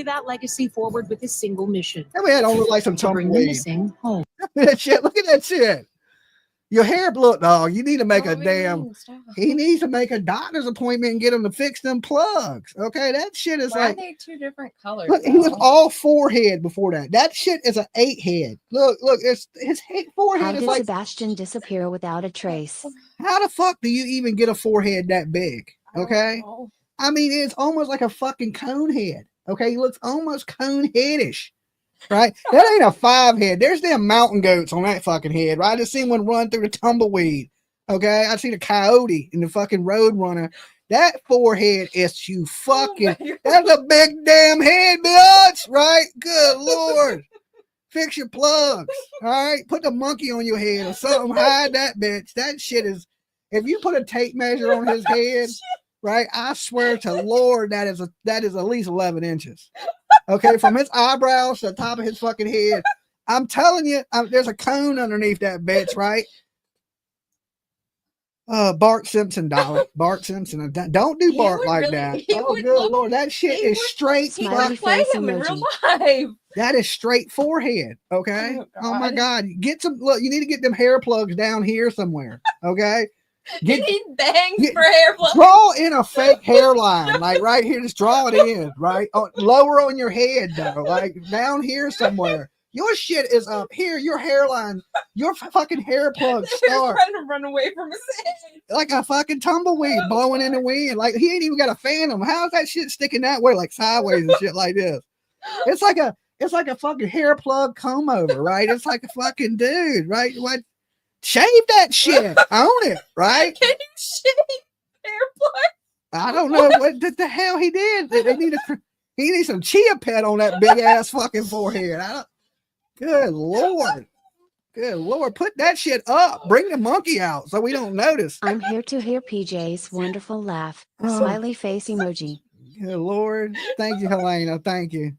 that legacy forward with a single mission. And we had only like some to bring the tumbleweed. missing home. That shit. Look at that shit. Your hair, look, dog. You need to make a damn. He needs to make a doctor's appointment and get him to fix them plugs. Okay, that shit is Why like. are they two different colors? Look, he was all forehead before that. That shit is an 8 head. Look, it's his forehead How is did like. Sebastian disappear without a trace? How the fuck do you even get a forehead that big? Okay, I mean, it's almost like a fucking cone head. Okay, he looks almost cone headish. Right? That ain't a 5 head. There's them mountain goats on that fucking head. Right? I just seen one run through the tumbleweed. Okay, I seen a coyote in the fucking road runner. That forehead is you fucking. That's a big damn head, bitch. Right? Good Lord. Fix your plugs. All right, put the monkey on your head or something. Hide that bitch. That shit is. If you put a tape measure on his head, right? I swear to Lord, that is at least 11 inches. Okay, from his eyebrows to the top of his fucking head. I'm telling you, there's a cone underneath that bitch, right? Bart Simpson, Dolly. Bart Simpson. Don't do Bart like that. Oh, good Lord. That shit is straight. Smiley face him in real life. That is straight forehead. Okay. Oh my God. Get some, look, you need to get them hair plugs down here somewhere. Okay. He bangs for hair plugs. Draw in a fake hairline, like right here. Just draw it in, right? Lower on your head, though, like down here somewhere. Your shit is up here. Your hairline, your fucking hair plugs start trying to run away from his head like a fucking tumbleweed blowing in the wind. Like he ain't even got a phantom. How's that shit sticking that way, like sideways and shit like this? It's like a fucking hair plug comb over, right? It's like a fucking dude, right? What? Shave that shit. Own it, right? Can you shave hair plugs? I don't know what the hell he did. He needs some chia pet on that big ass fucking forehead. Good Lord. Good Lord. Put that shit up. Bring the monkey out so we don't notice. I'm here to hear PJ's wonderful laugh. Smiley face emoji. Good Lord. Thank you, Helena. Thank you.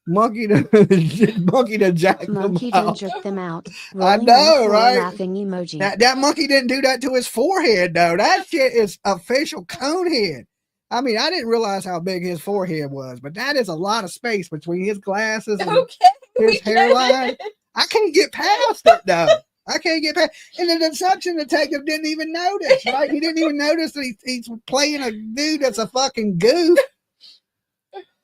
Monkey to jack Monkey them done out. jerk them out. I know, right? Laughing emoji. That monkey didn't do that to his forehead, though. That shit is official cone head. I mean, I didn't realize how big his forehead was, but that is a lot of space between his glasses and his hairline. I can't get past it, though. I can't get past. And the deception detective didn't even notice, right? He didn't even notice that he's playing a dude that's a fucking goof.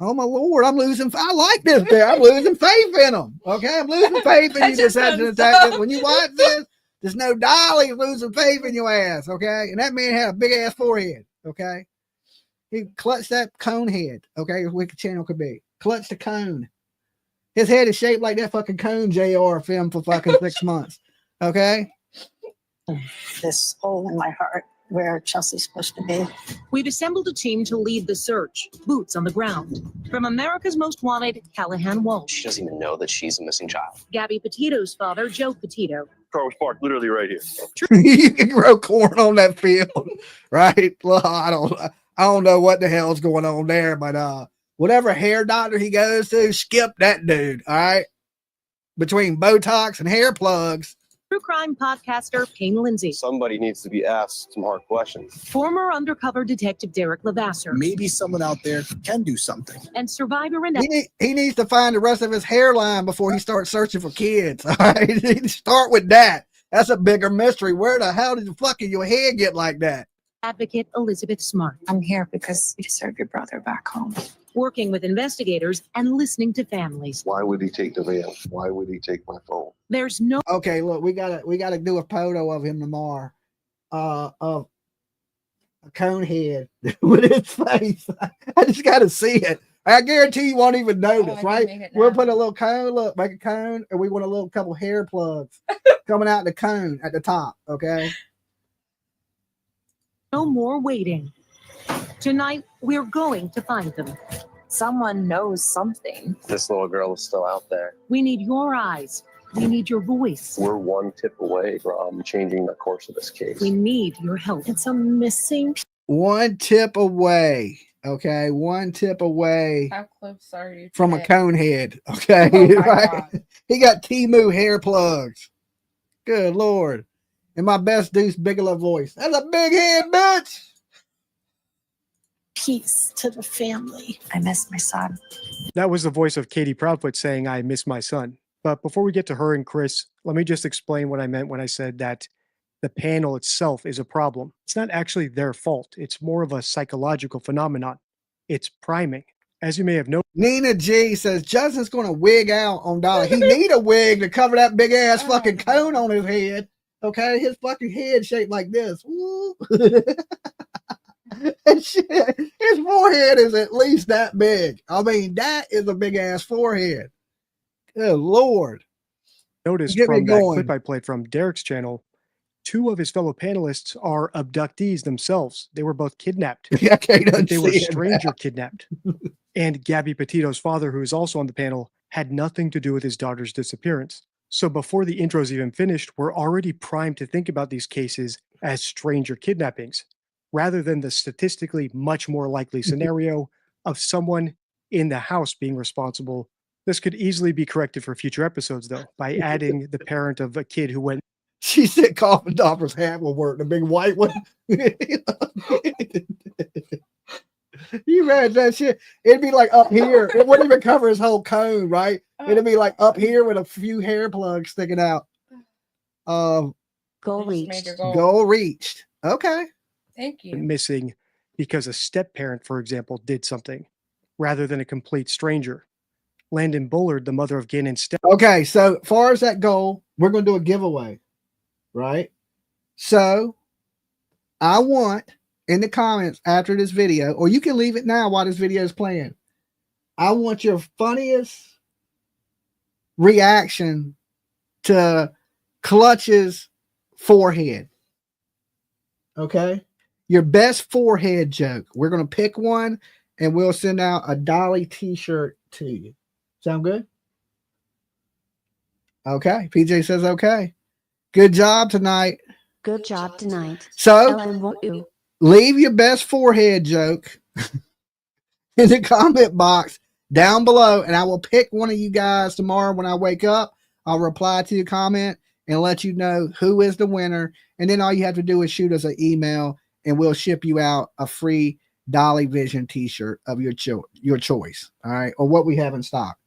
Oh my Lord, I like this guy. I'm losing faith in him. Okay, I'm losing faith in you, deception detective. When you watch this, there's no Dolly losing faith in your ass. Okay, and that man had a big ass forehead. Okay, he clutched that cone head. Okay, as Wicked Channel could be. Clutched the cone. His head is shaped like that fucking cone JR film for fucking 6 months. Okay. This hole in my heart where Chelsea's supposed to be. We've assembled a team to lead the search, boots on the ground. From America's Most Wanted, Callahan Walsh. She doesn't even know that she's a missing child. Gabby Petito's father, Joe Petito. Carl Park, literally right here. You can grow corn on that field, right? Well, I don't know what the hell's going on there, but whatever hair doctor he goes to, skip that dude. All right, between Botox and hair plugs. True crime podcaster Payne Lindsay. Somebody needs to be asked some hard questions. Former undercover detective Derek Levasseur. Maybe someone out there can do something. And survivor and he needs to find the rest of his hairline before he starts searching for kids. All right, start with that. That's a bigger mystery. Where the hell did the fucking your head get like that? Advocate Elizabeth Smart. I'm here because you deserve your brother back home. Working with investigators and listening to families. Why would he take the van? Why would he take my phone? There's no. Okay, look, we gotta do a photo of him tomorrow, of a cone head with his face. I just gotta see it. I guarantee you won't even notice, right? We'll put a little cone, look, make a cone, and we want a little couple hair plugs coming out the cone at the top. Okay. No more waiting. Tonight, we're going to find them. Someone knows something. This little girl is still out there. We need your eyes. We need your voice. We're one tip away from changing the course of this case. We need your help. It's a missing. One tip away. Okay, one tip away. How close are you from a cone head? Okay, oh right. He got Temu hair plugs. Good Lord. In my best Deuce Bigelow voice. That's a big head, bitch. Peace to the family. I miss my son. That was the voice of Katie Proudfoot saying, I miss my son. But before we get to her and Chris, let me just explain what I meant when I said that the panel itself is a problem. It's not actually their fault. It's more of a psychological phenomenon. It's priming. As you may have noticed. Nina G says, Justin's going to wig out on Dolly. He need a wig to cover that big ass fucking cone on his head. Okay, his fucking head shaped like this. And shit, his forehead is at least that big. I mean, that is a big ass forehead. Good Lord. Notice Get me from that going. clip I played from Derek's channel, 2 of his fellow panelists are abductees themselves. They were both kidnapped, I can't but they were unsee it stranger kidnapped. And Gabby Petito's father, who is also on the panel, had nothing to do with his daughter's disappearance. So before the intro's even finished, we're already primed to think about these cases as stranger kidnappings, rather than the statistically much more likely scenario of someone in the house being responsible. This could easily be corrected for future episodes, though, by adding the parent of a kid who went. She said Coffin Topper's hat will work, the big white one. You read that shit? It'd be like up here. It wouldn't even cover his whole cone, right? It'd be like up here with a few hair plugs sticking out. Goal Just made reached. your goal. Goal reached. Okay. Thank you. Missing because a step parent, for example, did something, rather than a complete stranger. Landon Bullard, the mother of Gannon's step. Okay. So far as that goal, we're going to do a giveaway, right? So I want in the comments after this video, or you can leave it now while this video is playing. I want your funniest reaction to Clutch's forehead. Okay. Your best forehead joke. We're going to pick one and we'll send out a Dolly t-shirt to you. Sound good? Okay. PJ says okay. Good job tonight. Good job tonight. So Ellen, won't you? leave your best forehead joke in the comment box down below, and I will pick one of you guys tomorrow when I wake up. I'll reply to your comment and let you know who is the winner. And then all you have to do is shoot us an email and we'll ship you out a free Dolly Vision t-shirt of your choice. All right. Or what we have in stock.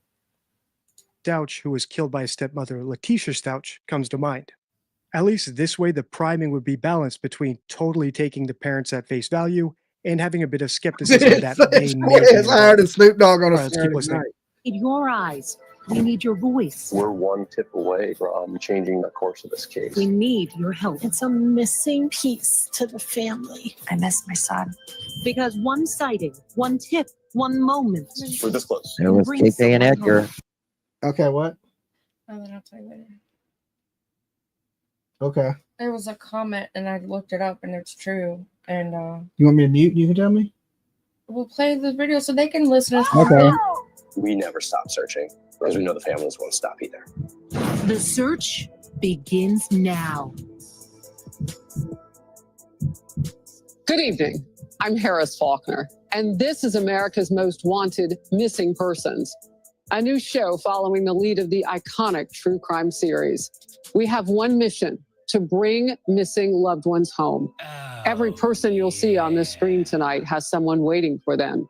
Stouch, who was killed by his stepmother, Letitia Stouch, comes to mind. At least this way, the priming would be balanced between totally taking the parents at face value and having a bit of skepticism that they may be It's higher than Snoop Dogg on a All right, let's keep Saturday listening. night. Need your eyes. We need your voice. We're one tip away from changing the course of this case. We need your help. It's a missing piece to the family. I miss my son. Because one sighting, one tip, one moment. We're this close. It was Bring KK and someone Edgar. home. Okay. What? Oh, then I'll tell you later. Okay. There was a comment and I looked it up and it's true. And You want me to mute? You can tell me. we'll play the video so they can listen to us. Okay. We never stop searching, as we know the families won't stop either. The search begins now. Good evening. I'm Harris Faulkner, and this is America's Most Wanted Missing Persons, a new show following the lead of the iconic true crime series. We have one mission: to bring missing loved ones home. Every person you'll see on this screen tonight has someone waiting for them.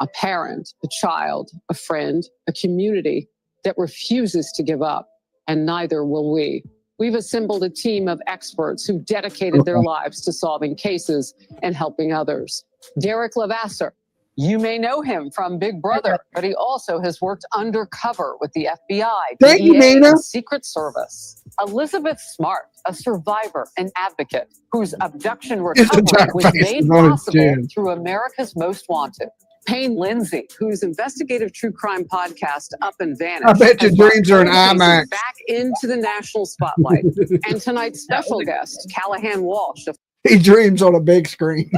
A parent, a child, a friend, a community that refuses to give up, and neither will we. We've assembled a team of experts who dedicated their lives to solving cases and helping others. Derek Levasseur, you may know him from Big Brother, but he also has worked undercover with the FBI, Thank you, DEA, Nina. and Secret Service. Elizabeth Smart, a survivor and advocate whose abduction It's a recovery dark was face made on his possible chin. through America's Most Wanted. Payne Lindsay, whose investigative true crime podcast Up and Vanished, I bet your has brought dreams are in cold cases IMAX. back into the national spotlight. And tonight's special guest, Callahan Walsh, a He dreams on a big screen.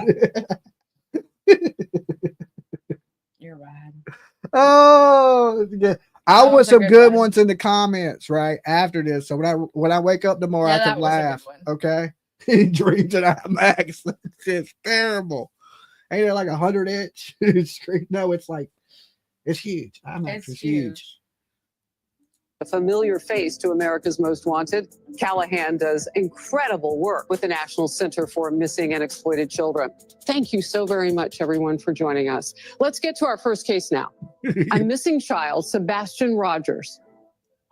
You're right. Oh, yeah. I That want was a some good good one. ones in the comments right after this. So when I wake up tomorrow, Yeah, I that can was a good laugh. one. Okay. He dreams in IMAX. It's just terrible. Ain't it like 100-inch screen? No, it's like it's huge. IMAX It's is huge. a familiar face to America's Most Wanted. Callahan does incredible work with the National Center for Missing and Exploited Children. Thank you so very much, everyone, for joining us. Let's get to our first case now. A missing child, Sebastian Rogers.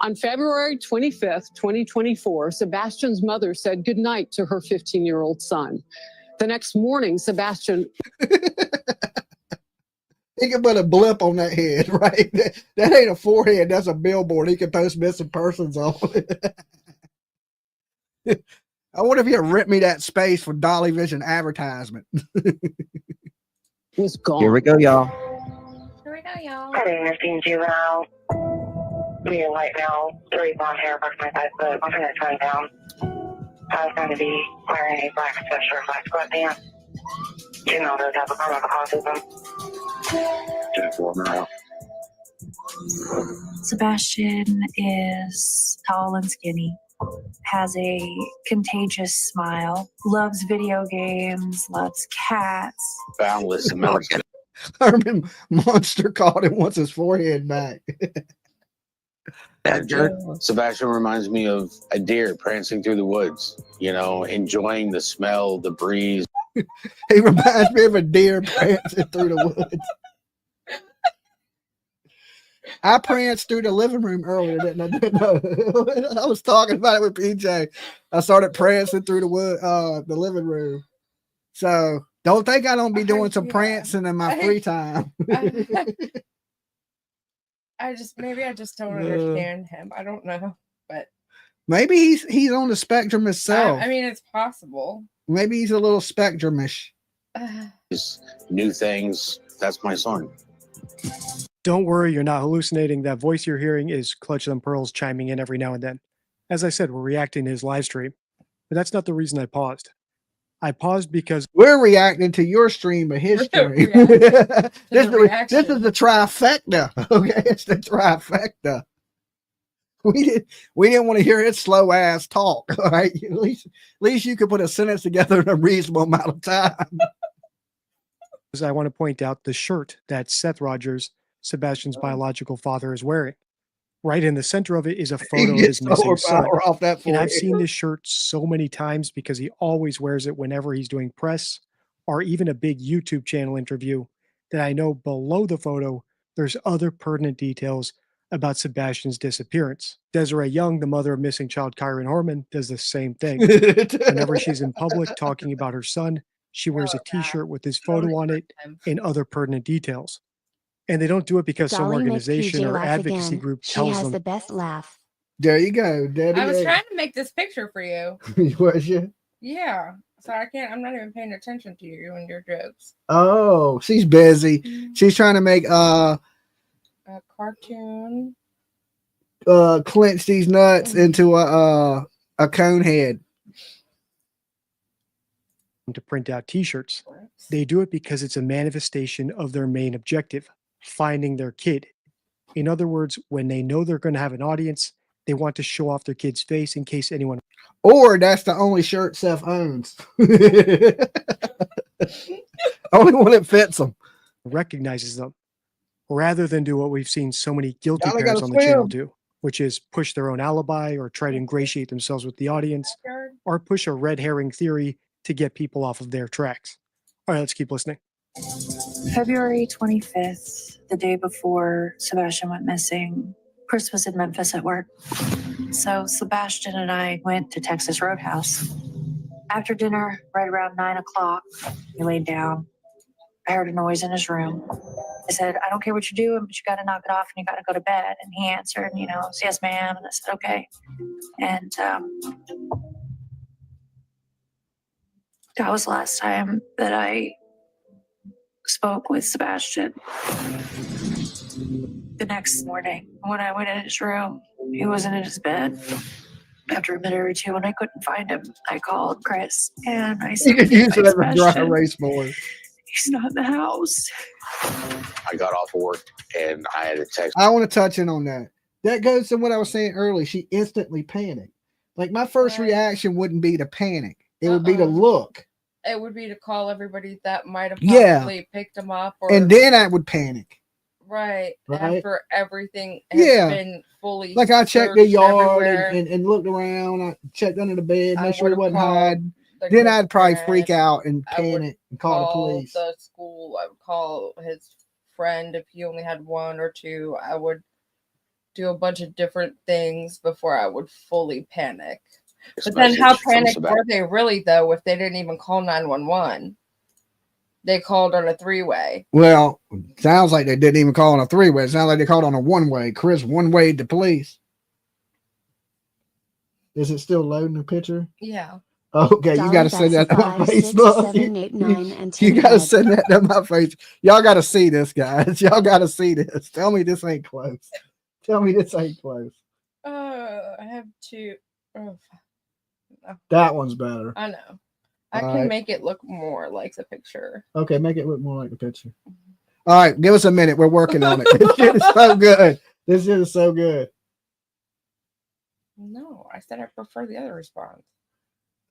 On February 25th, 2024, Sebastian's mother said goodnight to her 15-year-old son. The next morning, Sebastian He can put a blip on that head, right? That ain't a forehead. That's a billboard. He can post missing persons on it. I wonder if you ripped me that space for Dolly Vision advertisement. Was gone. Here we go, y'all. Here we go, y'all. My name is Dean Juvenile. Me and white male, really blonde hair, approximately 5 foot, 120 pounds. I was going to be wearing a black sweatshirt, black sweatpants. Didn't know those have a criminal autism. Just warming out. Sebastian is tall and skinny, has a contagious smile, loves video games, loves cats. Boundless American. Herman Monster called and wants his forehead back. That jerk. Sebastian reminds me of a deer prancing through the woods, you know, enjoying the smell, the breeze. He reminds me of a deer prancing through the woods. I pranced through the living room earlier, didn't I? I was talking about it with PJ. I started prancing through the living room. So don't think I don't be doing some prancing in my free time. Maybe I just don't understand him. I don't know, but maybe he's on the spectrum himself. I mean, it's possible. Maybe he's a little spectrumish. New things. That's my son. Don't worry, you're not hallucinating. That voice you're hearing is Clutch Them Pearls chiming in every now and then. As I said, we're reacting to his live stream, but that's not the reason I paused. I paused because we're reacting to your stream of his stream. This is the trifecta. Okay, it's the trifecta. We didn't want to hear his slow ass talk. All right, at least you could put a sentence together in a reasonable amount of time. I want to point out the shirt that Seth Rogers, Sebastian's biological father, is wearing. Right in the center of it is a photo of his missing son. And I've seen this shirt so many times because he always wears it whenever he's doing press or even a big YouTube channel interview, that I know below the photo there's other pertinent details about Sebastian's disappearance. Desiree Young, the mother of missing child Kyron Horman, does the same thing. Whenever she's in public talking about her son, she wears a t-shirt with his photo on it and other pertinent details. And they don't do it because some organization or advocacy group tells them. Has the best laugh. There you go. I was trying to make this picture for you. Was you? Yeah. So I'm not even paying attention to you and your jokes. Oh, she's busy. She's trying to make a cartoon. Clench these nuts into a cone head. To print out t-shirts. They do it because it's a manifestation of their main objective, finding their kid. In other words, when they know they're going to have an audience, they want to show off their kid's face in case anyone. Or that's the only shirt Seth owns. Only one that fits them. Recognizes them, rather than do what we've seen so many guilty parents on the channel do, which is push their own alibi or try to ingratiate themselves with the audience or push a red herring theory to get people off of their tracks. All right, let's keep listening. February 25th, the day before Sebastian went missing, Chris was in Memphis at work. So Sebastian and I went to Texas Roadhouse. After dinner, right around 9 o'clock, he laid down. I heard a noise in his room. I said, I don't care what you're doing, but you got to knock it off and you got to go to bed. And he answered, yes, ma'am. And I said, okay. And that was the last time that I spoke with Sebastian. The next morning, when I went in his room, he wasn't in his bed. After a minute or two, when I couldn't find him, I called Chris and I said, you could use it as a dry erase board. He's not in the house. I got off of work and I had a text. I want to touch in on that. That goes to what I was saying earlier. She instantly panicked. Like my first reaction wouldn't be to panic. It would be to look. It would be to call everybody that might have possibly picked him up. And then I would panic. Right. Right. After everything has been fully like I checked the yard and looked around. I checked under the bed, make sure it wasn't hiding. Then I'd probably freak out and panic and call the police. The school. I would call his friend if he only had one or two. I would do a bunch of different things before I would fully panic. But then how panicked were they really, though, if they didn't even call 911? They called on a three-way. Well, sounds like they didn't even call on a three-way. It sounds like they called on a one-way. Chris one-wayed the police. Is it still loading the picture? Yeah. Okay, you gotta send that to my Facebook. You gotta send that to my face. Y'all gotta see this, guys. Y'all gotta see this. Tell me this ain't close. Tell me this ain't close. I have two. Oh, no. That one's better. I know. I can make it look more like the picture. Okay, make it look more like the picture. All right, give us a minute. We're working on it. This shit is so good. This shit is so good. No, I said I prefer the other response.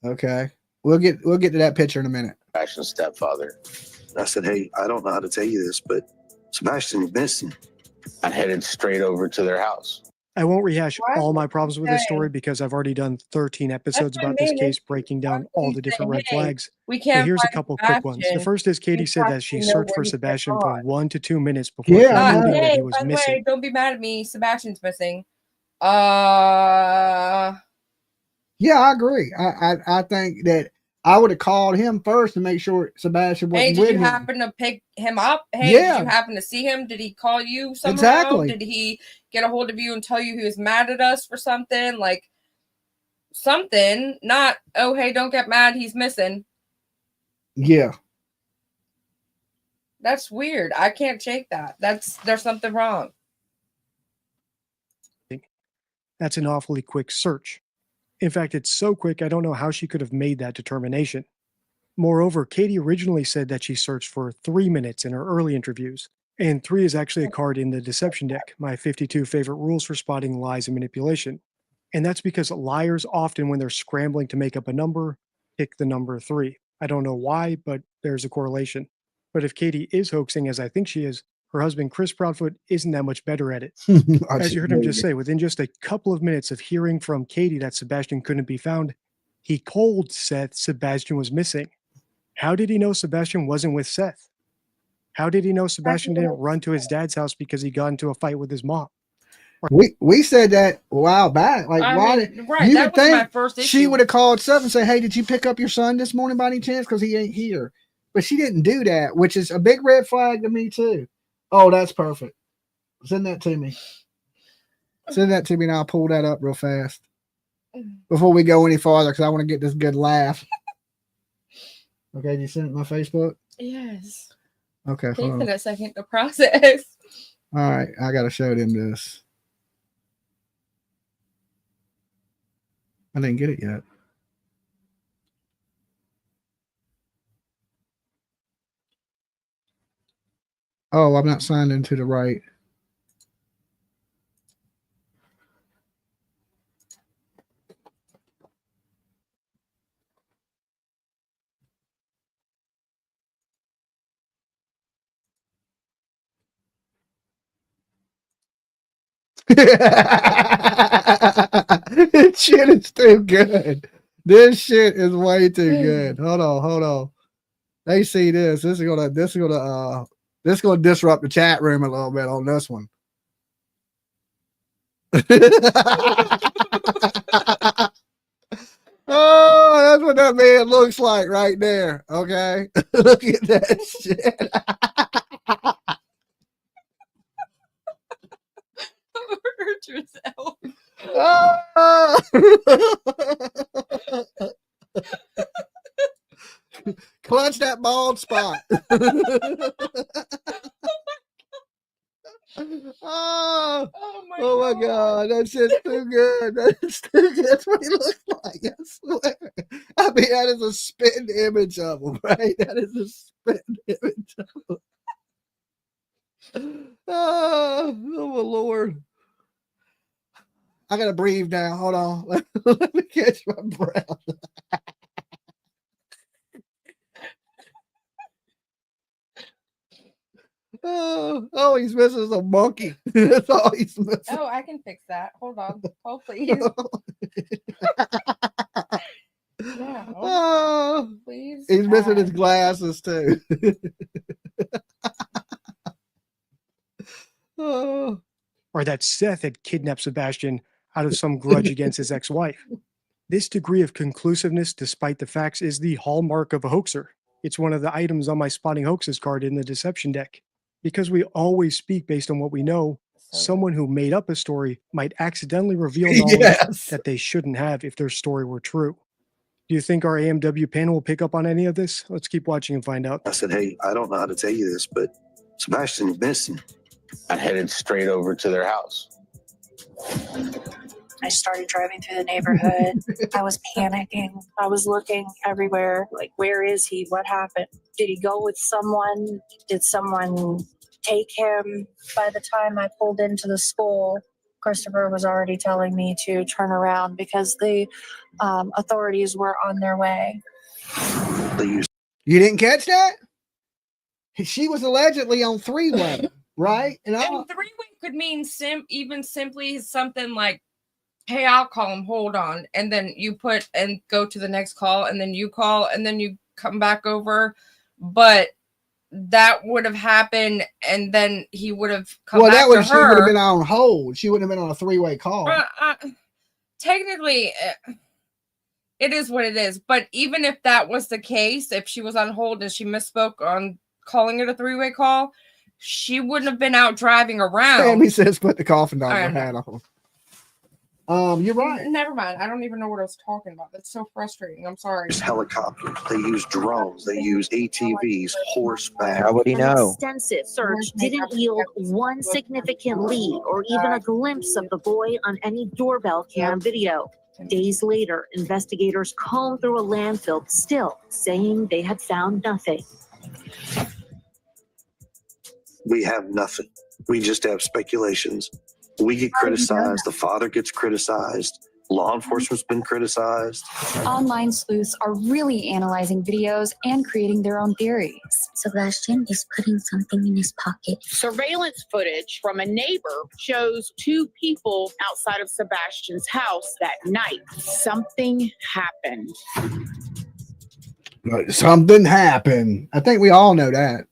Okay. We'll get to that picture in a minute. Sebastian's stepfather. I said, hey, I don't know how to tell you this, but Sebastian's missing. I headed straight over to their house. I won't rehash all my problems with this story because I've already done 13 episodes about this case, breaking down all the different red flags. We can't. But here's a couple quick ones. The first is Katie said that she searched for Sebastian for 1 to 2 minutes before concluding that he was missing. Way, don't be mad at me. Sebastian's missing. Yeah, I agree. I think that I would have called him first to make sure Sebastian wasn't with him. Hey, did you happen to pick him up? Hey, did you happen to see him? Did he call you somehow? Exactly. Did he get a hold of you and tell you he was mad at us for something? Like something, not, oh, hey, don't get mad, he's missing. Yeah. That's weird. I can't shake that. There's something wrong. That's an awfully quick search. In fact, it's so quick, I don't know how she could have made that determination. Moreover, Katie originally said that she searched for 3 minutes in her early interviews, and 3 is actually a card in the deception deck, my 52 favorite rules for spotting lies and manipulation. And that's because liars often, when they're scrambling to make up a number, pick the number 3. I don't know why, but there's a correlation. But if Katie is hoaxing, as I think she is, her husband, Chris Proudfoot, isn't that much better at it. As you heard him just say, within just a couple of minutes of hearing from Katie that Sebastian couldn't be found, he told Seth Sebastian was missing. How did he know Sebastian wasn't with Seth? How did he know Sebastian didn't run to his dad's house because he got into a fight with his mom? We said that a while back. Like, you would think she would have called Seth and say, hey, did you pick up your son this morning by any chance? Because he ain't here. But she didn't do that, which is a big red flag to me too. Oh, that's perfect. Send that to me. Send that to me and I'll pull that up real fast before we go any farther because I want to get this good laugh. Okay, did you send it to my Facebook? Yes. Okay, hold on. A second to process. All right, I got to show them this. I didn't get it yet. Oh, I'm not signed into the right. This shit is too good. This shit is way too good. Hold on. They see this. This is gonna disrupt the chat room a little bit on this one. Oh, that's what that man looks like right there. Okay. Look at that shit. Hurt yourself. Oh. Clutch that bald spot. Oh my God, that shit's too good. That's too good. That's what he looks like. I swear. I mean, that is a spitting image of him, right? That is a spitting image of him. Oh my Lord. I gotta breathe now. Hold on. Let me catch my breath. Oh, he's missing a monkey. That's all he's missing. Oh, I can fix that. Hold on. Oh, please. Yeah. Oh, please. He's missing his glasses too. Or that Seth had kidnapped Sebastian out of some grudge against his ex-wife. This degree of conclusiveness, despite the facts, is the hallmark of a hoaxer. It's one of the items on my spotting hoaxes card in the deception deck. Because we always speak based on what we know, someone who made up a story might accidentally reveal knowledge that they shouldn't have if their story were true. Do you think our AMW panel will pick up on any of this? Let's keep watching and find out. I said, hey, I don't know how to tell you this, but Sebastian's missing. I headed straight over to their house. I started driving through the neighborhood. I was panicking. I was looking everywhere. Like, where is he? What happened? Did he go with someone? Did someone take him? By the time I pulled into the school, Christopher was already telling me to turn around because the authorities were on their way. You didn't catch that? She was allegedly on three-way, right? And three-way could mean even simply something like, hey, I'll call him, hold on. And then you put and go to the next call, and then you call, and then you come back over. But that would have happened, and then he would have come back to her. She would have been on hold. She wouldn't have been on a three-way call. Technically, it is what it is. But even if that was the case, if she was on hold and she misspoke on calling it a three-way call, she wouldn't have been out driving around. Sammy says put the coffin dog hat on. You're right. Never mind. I don't even know what I was talking about. That's so frustrating. I'm sorry. Use helicopters. They use drones. They use ATVs, horseback. How would he know? Extensive search didn't yield one significant lead or even a glimpse of the boy on any doorbell cam video. Days later, investigators combed through a landfill, still saying they had found nothing. We have nothing. We just have speculations. We get criticized. The father gets criticized. Law enforcement's been criticized. Online sleuths are really analyzing videos and creating their own theories. Sebastian is putting something in his pocket. Surveillance footage from a neighbor shows two people outside of Sebastian's house that night. Something happened. Something happened. I think we all know that.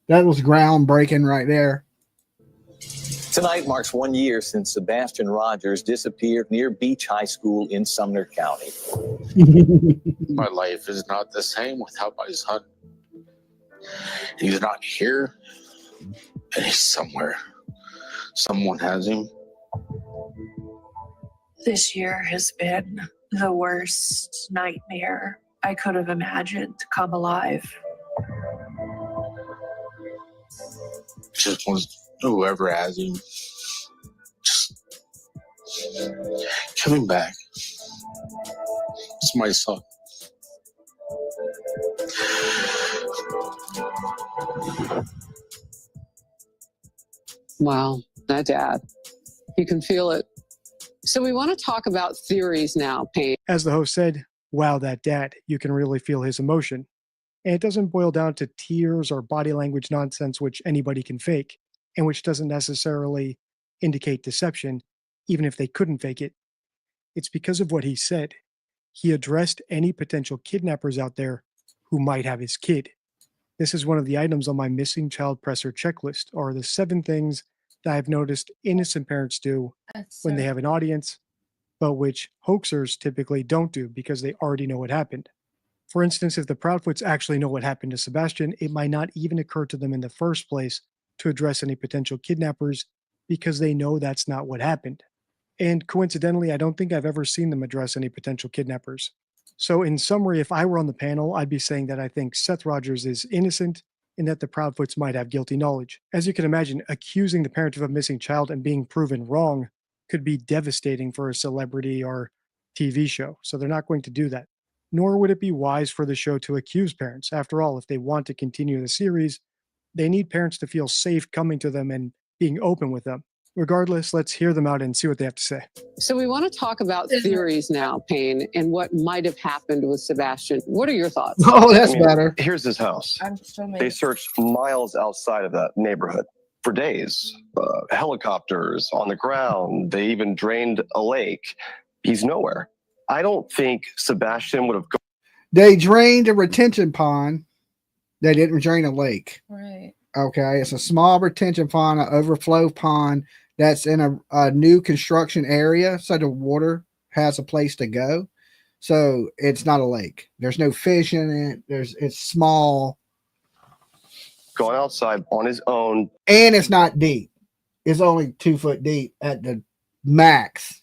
That was groundbreaking right there. Tonight marks 1 year since Sebastian Rogers disappeared near Beach High School in Sumner County. My life is not the same without my son. He's not here, and he's somewhere. Someone has him. This year has been the worst nightmare I could have imagined come alive. Just wants whoever has him. Just coming back. It's my son. Wow, that dad. You can feel it. So we want to talk about theories now, Payne. As the host said, wow, that dad. You can really feel his emotion. And it doesn't boil down to tears or body language nonsense, which anybody can fake, and which doesn't necessarily indicate deception, even if they couldn't fake it. It's because of what he said. He addressed any potential kidnappers out there who might have his kid. This is one of the items on my missing child presser checklist, or the 7 things that I've noticed innocent parents do when they have an audience, but which hoaxers typically don't do because they already know what happened. For instance, if the Proudfoots actually know what happened to Sebastian, it might not even occur to them in the first place to address any potential kidnappers because they know that's not what happened. And coincidentally, I don't think I've ever seen them address any potential kidnappers. So in summary, if I were on the panel, I'd be saying that I think Seth Rogers is innocent and that the Proudfoots might have guilty knowledge. As you can imagine, accusing the parent of a missing child and being proven wrong could be devastating for a celebrity or TV show. So they're not going to do that. Nor would it be wise for the show to accuse parents. After all, if they want to continue the series, they need parents to feel safe coming to them and being open with them. Regardless, let's hear them out and see what they have to say. So we want to talk about theories now, Payne, and what might have happened with Sebastian. What are your thoughts? Oh, that's better. Here's his house. They searched miles outside of that neighborhood for days. Helicopters on the ground. They even drained a lake. He's nowhere. I don't think Sebastian would have gone. They drained a retention pond. They didn't drain a lake. Right. Okay. It's a small retention pond, an overflow pond that's in a new construction area. So the water has a place to go. So it's not a lake. There's no fish in it. It's small. Gone outside on his own. And it's not deep. It's only 2 foot deep at the max.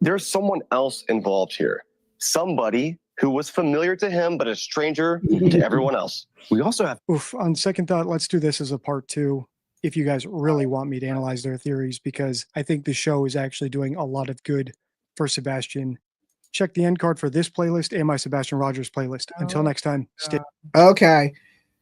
There's someone else involved here. Somebody who was familiar to him, but a stranger to everyone else. We also have. Oof, on second thought, let's do this as a part 2 if you guys really want me to analyze their theories, because I think the show is actually doing a lot of good for Sebastian. Check the end card for this playlist and my Sebastian Rogers playlist. Until next time, stay. Okay.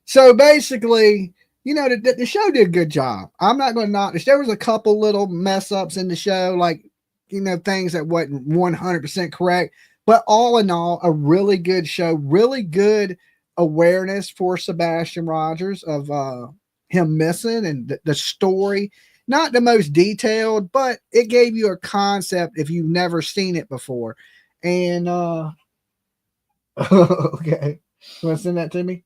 So basically, you know, the show did a good job. I'm not going to knock this. There was a couple little mess ups in the show, like, you know, things that wasn't 100% correct. But all in all, a really good show, really good awareness for Sebastian Rogers of him missing and the story. Not the most detailed, but it gave you a concept if you've never seen it before. And okay. You want to send that to me?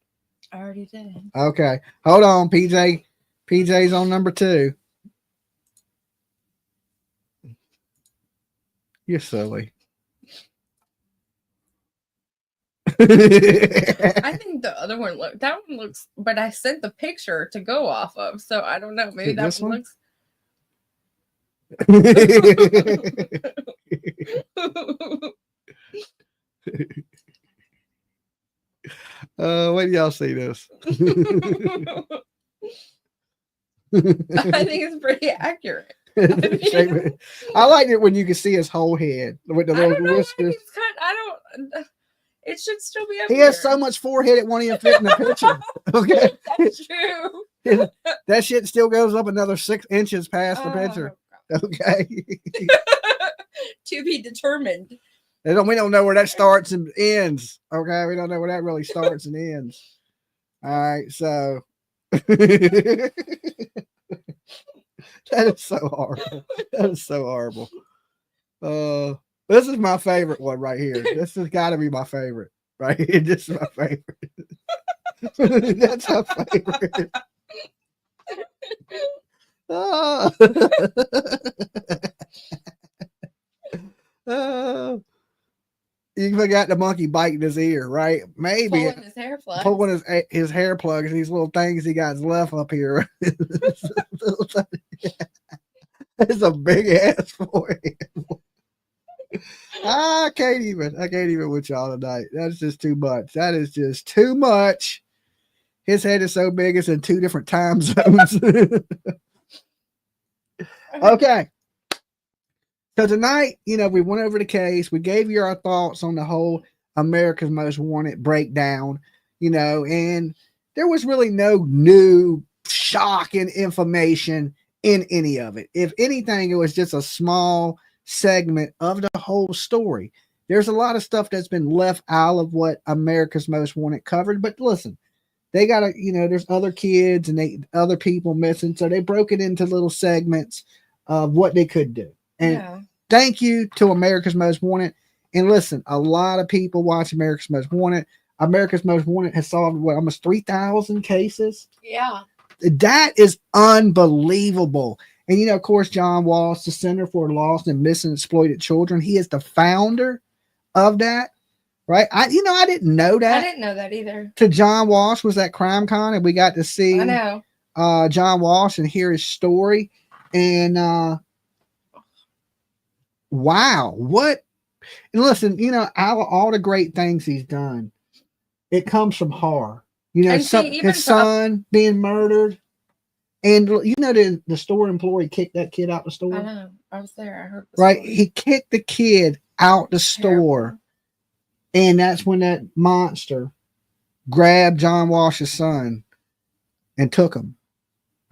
I already did. Okay. Hold on, PJ. PJ's on number 2. You're silly. I think the other one that one looks, but I sent the picture to go off of, so I don't know. Maybe that one looks. Wait till y'all see this. I think it's pretty accurate. I like it when you can see his whole head with the little whiskers. It should still be up He here. has so much forehead it won't even fit in the picture. Okay, That's true. That shit still goes up another 6 inches past the picture. Okay, to be determined. we don't know where that starts and ends. Okay, we don't know where that really starts and ends. All right, so that is so horrible. That is so horrible. This is my favorite one right here. This has got to be my favorite, right here. This is my favorite. That's my favorite. You forgot the monkey biting his ear, right? Maybe pulling his hair plug. Pulling his hair plugs, these little things he got left up here. It's a big ass forehead. I can't even with y'all tonight. That's just too much. That is just too much. His head is so big it's in 2 different time zones. Okay. So tonight, you know, we went over the case. We gave you our thoughts on the whole America's Most Wanted breakdown, you know, and there was really no new shocking information in any of it. If anything, it was just a small segment of the whole story. There's a lot of stuff that's been left out of what America's Most Wanted covered, but listen, they gotta, you know, there's other kids and other people missing, so they broke it into little segments of what they could do. And thank you to America's Most Wanted. And listen, a lot of people watch America's Most Wanted. America's Most Wanted has solved almost 3,000 cases. Yeah, that is unbelievable. And, you know, of course, John Walsh, the Center for Lost and Missing Exploited Children, he is the founder of that, right? I didn't know that. I didn't know that either. To John Walsh was at CrimeCon, and we got to see John Walsh and hear his story. And wow, what? And listen, you know, all the great things he's done, it comes from horror. You know, his son being murdered. And you know, the store employee kicked that kid out the store. I know. I was there. I heard. Right, he kicked the kid out the store, and that's when that monster grabbed John Walsh's son and took him.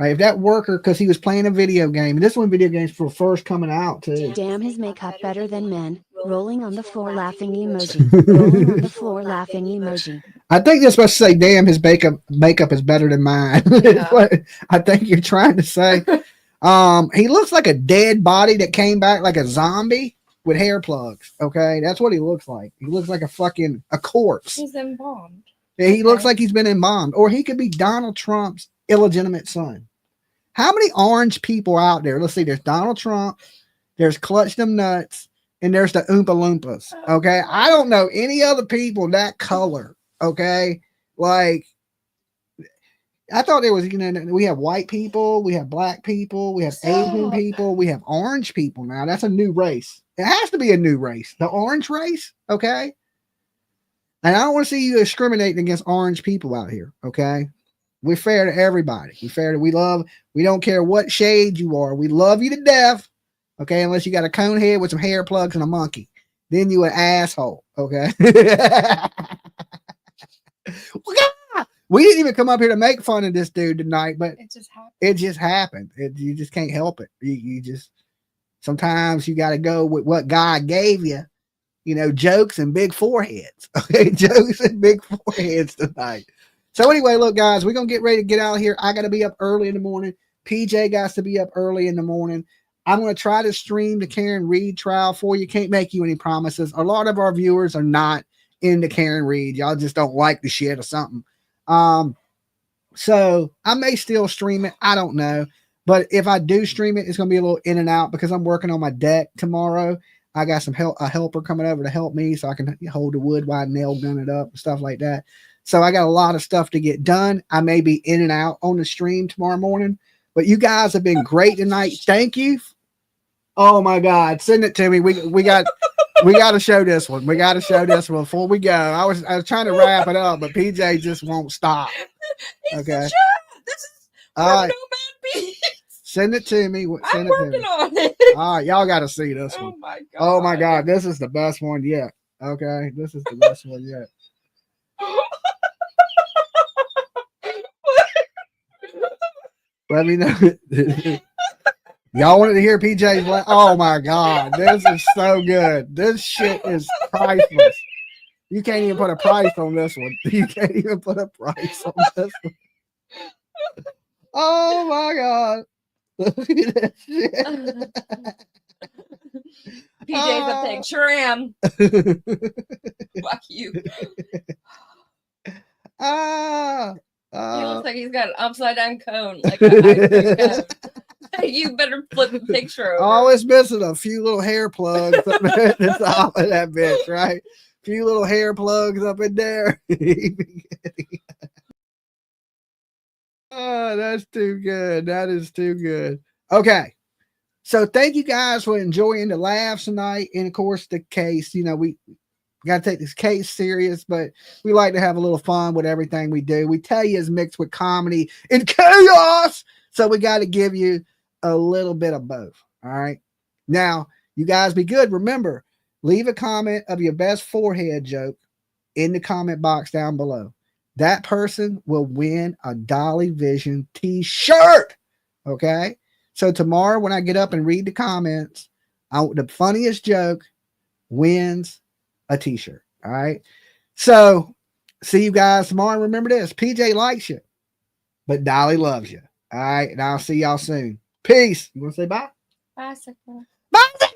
Right, if that worker, because he was playing a video game, and this one video games were first coming out too. Damn his makeup better than men. Rolling on the floor laughing emoji. Rolling on the floor laughing emoji. I think they're supposed to say, damn, his makeup is better than mine. Yeah. What I think you're trying to say. He looks like a dead body that came back like a zombie with hair plugs. Okay, that's what he looks like. He looks like a corpse. He's embalmed. Yeah, he looks like he's been embalmed. Or he could be Donald Trump's illegitimate son. How many orange people out there? Let's see, there's Donald Trump, there's Clutch Them Nuts, and there's the Oompa Loompas. Okay, I don't know any other people that color. Okay, like I thought there was, you know, we have white people, we have black people, we have Asian people, we have orange people now. That's a new race. It has to be a new race, the orange race, okay? And I don't want to see you discriminating against orange people out here, okay? We're fair to everybody. We don't care what shade you are. We love you to death, okay? Unless you got a cone head with some hair plugs and a monkey. Then you an asshole, okay? We didn't even come up here to make fun of this dude tonight, but it just happened. You just can't help it. You just, sometimes you got to go with what God gave you, you know, jokes and big foreheads. Okay, jokes and big foreheads tonight. So anyway, look, guys, we're going to get ready to get out of here. I got to be up early in the morning. PJ got to be up early in the morning. I'm going to try to stream the Karen Reed trial for you. Can't make you any promises. A lot of our viewers are not into Karen Reed. Y'all just don't like the shit or something. So I may still stream it. I don't know. But if I do stream it, it's going to be a little in and out because I'm working on my deck tomorrow. I got a helper coming over to help me so I can hold the wood while I nail gun it up and stuff like that. So I got a lot of stuff to get done. I may be in and out on the stream tomorrow morning, but you guys have been great tonight. Thank you. Oh my God. Send it to me. We got to show this one. We got to show this one before we go. I was trying to wrap it up, but PJ just won't stop. Okay. This is all right. no bad beats. Send it to me. I'm working on it. All right, y'all got to see this one. Oh my God, this is the best one yet. Okay, this is the best one yet. Let me know. Y'all wanted to hear PJ's laugh? Oh my God, this is so good. This shit is priceless. You can't even put a price on this one. You can't even put a price on this one. Oh my God. Look at that shit. PJ's a pig. Sure am. Fuck you. He looks like he's got an upside down cone. Like you better flip the picture over. Oh, it's missing a few little hair plugs up at the top of that bitch, right? A few little hair plugs up in there. Oh, that's too good. That is too good. Okay. So thank you guys for enjoying the laughs tonight. And of course, the case, you know, we got to take this case serious, but we like to have a little fun with everything we do. We tell you it's mixed with comedy and chaos. So we got to give you a little bit of both. All right. Now, you guys be good. Remember, leave a comment of your best forehead joke in the comment box down below. That person will win a Dolly Vision t-shirt. Okay. So tomorrow when I get up and read the comments, the funniest joke wins a t-shirt. All right. So see you guys tomorrow. Remember this, PJ likes you, but Dolly loves you. All right. And I'll see y'all soon. Peace. You want to say bye? Bicycle. Bicycle.